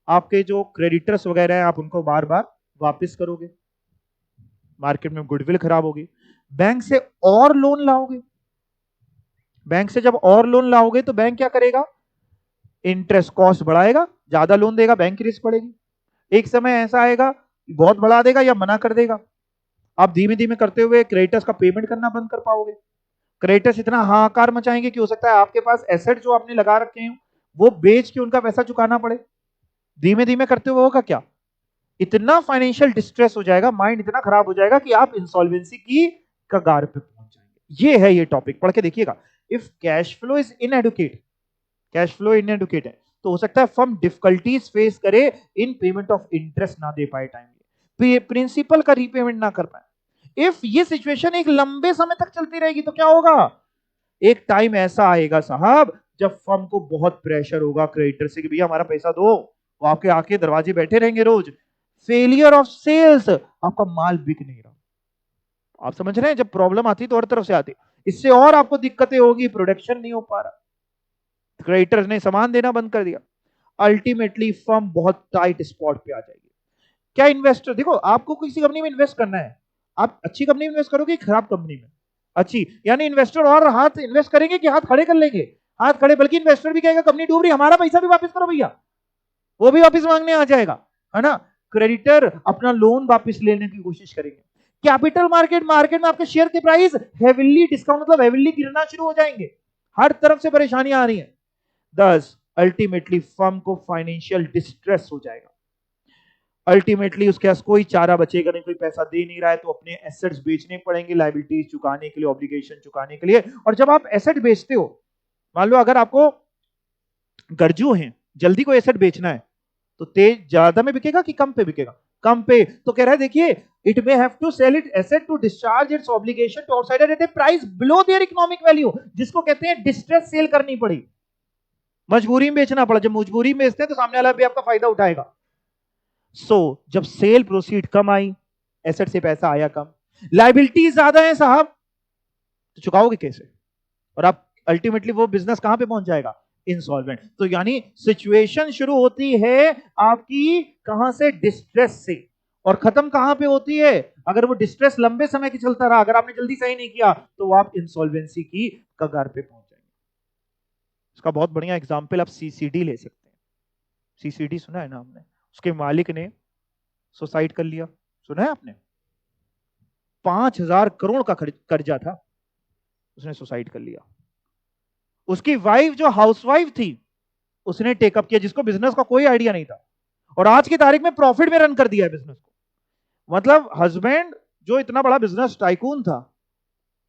आपके जो क्रेडिटर्स वगैरह हैं, आप उनको बार बार वापस करोगे, मार्केट में गुडविल खराब होगी, बैंक से और लोन लाओगे। बैंक से जब और लोन लाओगे तो बैंक क्या करेगा? इंटरेस्ट कॉस्ट बढ़ाएगा, ज्यादा लोन देगा, बैंक की रिस्क बढ़ेगी। एक समय ऐसा आएगा, बहुत बढ़ा देगा या मना कर देगा। आप धीमे धीमे करते हुए क्रेडिटर्स का पेमेंट करना बंद कर पाओगे। क्रेडिटर्स इतना हाहाकार मचाएंगे कि हो सकता है आपके पास एसेट जो आपने लगा रखे हैं वो बेच के उनका पैसा चुकाना पड़े। धीमे धीमे करते हुए होगा क्या? इतना फाइनेंशियल डिस्ट्रेस हो जाएगा, माइंड इतना खराब हो जाएगा कि आप इंसॉल्वेंसी की कगार पे पहुंच जाएंगे। ये है, ये टॉपिक पढ़ के देखिएगा। If cash flow is inadequate, cash flow inadequate है, तो हो सकता है फर्म डिफिकल्टीज फेस करे इन पेमेंट ऑफ इंटरेस्ट, ना दे पाए टाइम, प्रिंसिपल का रीपेमेंट ना कर पाए। इफ ये सिचुएशन एक लंबे समय तक चलती रहेगी तो क्या होगा? एक टाइम ऐसा आएगा साहब जब फर्म को बहुत प्रेशर होगा क्रेडिटर से कि भैया हमारा पैसा दो, वो आपके आके दरवाजे बैठे रहेंगे रोज। फेलियर ऑफ सेल्स, आपका माल बिक नहीं रहा। आप समझ रहे हैं, जब प्रॉब्लम आती तो हर तरफ से आती, इससे और आपको दिक्कतें होगी, प्रोडक्शन नहीं हो पा रहा, क्रेडिटर्स ने सामान देना बंद कर दिया, अल्टीमेटली फर्म बहुत टाइट स्पॉट पे आ जाएगी। क्या इन्वेस्टर, देखो आपको किसी कंपनी में इन्वेस्ट करना है, आप अच्छी कंपनी में इन्वेस्ट करोगे, खराब कंपनी में? अच्छी, यानी इन्वेस्टर और हाथ इन्वेस्ट करेंगे कि हाथ खड़े कर लेंगे? हाथ खड़े, बल्कि इन्वेस्टर भी कहेगा कंपनी डूब रही, हमारा पैसा भी वापस करो भैया, वो भी वापस मांगने आ जाएगा, है ना? क्रेडिटर अपना लोन वापस लेने की कोशिश करेंगे। कैपिटल मार्केट में आपके शेयर के प्राइस हेविली डिस्काउंट, मतलब हेविली गिरना शुरू हो जाएंगे, हर तरफ से परेशानियां आ रही हैं। 10 अल्टीमेटली फर्म को फाइनेंशियल डिस्ट्रेस हो जाएगा, अल्टीमेटली उसके पास कोई चारा बचेगा नहीं, कोई पैसा दे नहीं रहा है तो अपने एसेट्स बेचने पड़ेंगे लायबिलिटीज चुकाने के लिए, ऑब्लिगेशन चुकाने के लिए। और जब आप एसेट बेचते हो, मान लो अगर आपको गरजू हैं, जल्दी कोई एसेट बेचना है, तो तेज ज्यादा में बिकेगा कि कम पे बिकेगा? कम पे। तो कह रहा है देखिए, it may have to sell it asset to discharge its obligation to outsider at a price below their economic value, जिसको कहते हैं डिस्ट्रेस सेल करनी पड़ी, मजबूरी में बेचना पड़ा। जब मजबूरी में बेचते हैं तो सामने वाला भी आपका फायदा उठाएगा। जब सेल प्रोसीड कम आई, एसेट से पैसा आया कम, लायबिलिटी ज्यादा है साहब, तो चुकाओगे कैसे? और आप अल्टीमेटली वो बिजनेस कहां पे पहुंच जाएगा? इंसॉल्वेंट। तो यानी सिचुएशन शुरू होती है आपकी कहां से? डिस्ट्रेस से। और खत्म कहां पे होती है? अगर वो डिस्ट्रेस लंबे समय की चलता रहा, अगर आपने जल्दी सही नहीं किया, तो आप इंसॉल्वेंसी की कगार पे पहुंच जाएंगे। इसका बहुत बढ़िया एग्जांपल आप सीसीडी ले सकते हैं। सीसीडी सुना है ना आपने? उसके मालिक ने सुसाइड कर लिया, सुना है आपने? 5,000 करोड़ का कर्जा था, उसने सुसाइड कर लिया। उसकी वाइफ जो हाउसवाइफ थी, उसने टेकअप किया, जिसको बिजनेस का कोई आइडिया नहीं था, और आज की तारीख में प्रॉफिट में रन कर दिया है बिजनेस को। मतलब हस्बैंड जो इतना बड़ा बिजनेस टाइकून था,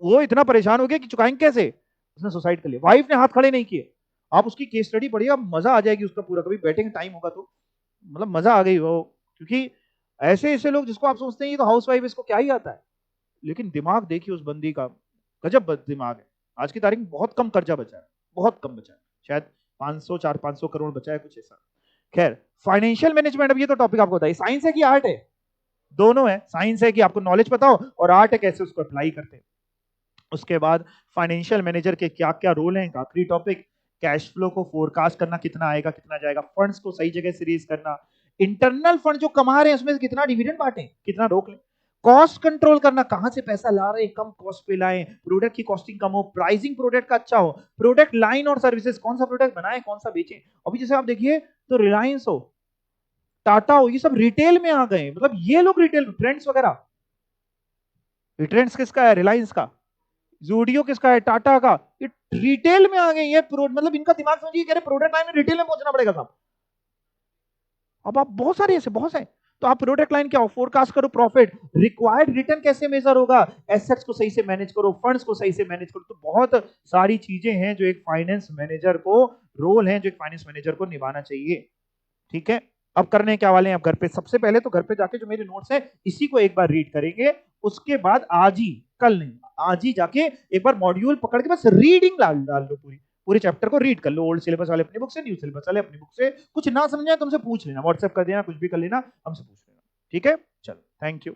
वो इतना परेशान हो गया कि चुकाएंगे कैसे, उसने सुसाइड कर लिया। वाइफ ने हाथ खड़े नहीं किए। आप उसकी केस स्टडी पढ़िए, मजा आ जाएगी उसका पूरा, कभी बैठेंगे टाइम होगा तो, मतलब मजा आ गई वो। क्योंकि ऐसे ऐसे लोग जिसको आप सोचते हैं ये तो हाउसवाइफ, इसको क्या ही आता है, लेकिन दिमाग देखिए उस बंदी का, गजब दिमाग है। आज की तारीख में बहुत कम कर्जा बचा है, बहुत कम बचा है, शायद 400-500 करोड़ बचा है, कुछ ऐसा। खैर, फाइनेंशियल मैनेजमेंट, अब ये तो टॉपिक आपको बताइए, साइंस है कि आर्ट है? दोनों है। साइंस है कि आपको नॉलेज पता हो, और आर्ट है कैसे उसको अप्लाई करते हैं। उसके बाद फाइनेंशियल मैनेजर के क्या क्या रोल हैं, आखिरी टॉपिक, कैश फ्लो को फोरकास्ट करना, कितना आएगा कितना जाएगा, फंड्स को सही जगह से रेज करना, इंटरनल फंड जो कमा रहे हैं उसमें से कितना डिविडेंड बांटे, कितना रोक लें, कॉस्ट कंट्रोल करना, कहां से पैसा ला रहे हैं, कम कॉस्ट पे लाएं, प्रोडक्ट की कॉस्टिंग कम हो, प्राइसिंग प्रोडक्ट का अच्छा हो, प्रोडक्ट लाइन और सर्विसेज, कौन सा प्रोडक्ट बनाए कौन सा बेचें। अभी जैसे आप देखिए तो रिलायंस हो, टाटा हो, ये सब रिटेल में आ गए, मतलब ये लोग रिटेल, ट्रेंड्स वगैरह, ट्रेंड्स किसका है? रिलायंस का। जूडियो किसका है? टाटा का। ये रिटेल में आ गए, ये मतलब इनका दिमाग समझिए, कह रहे प्रोडक्ट लाइन में रिटेल में पहुंचना पड़ेगा साहब। अब आप बहुत सारे ऐसे बहुत सारे, तो आप प्रोडक्ट लाइन क्या हो, फोरकास्ट करो, प्रॉफिट, रिक्वायर्ड रिटर्न कैसे मेजर होगा, एसेट्स को सही से मैनेज करो, फंड्स को सही से मैनेज करो। तो बहुत सारी चीजें हैं जो एक फाइनेंस मैनेजर को, रोल है जो एक फाइनेंस मैनेजर को निभाना चाहिए। ठीक है, अब करने क्या वाले हैं? अब घर पे, सबसे पहले तो घर पे जाके जो मेरे नोट्स हैं इसी को एक बार रीड करेंगे, उसके बाद आज ही, कल नहीं, आज ही जाके एक बार मॉड्यूल पकड़ के बस रीडिंग डाल लो, पूरे चैप्टर को रीड कर लो, ओल्ड सिलेबस वाले अपनी बुक से, न्यू सिलेबस वाले अपनी बुक से। कुछ ना समझे तुमसे पूछ लेना, व्हाट्सएप कर देना, कुछ भी कर लेना, हमसे पूछ लेना। ठीक है, चलो, थैंक यू।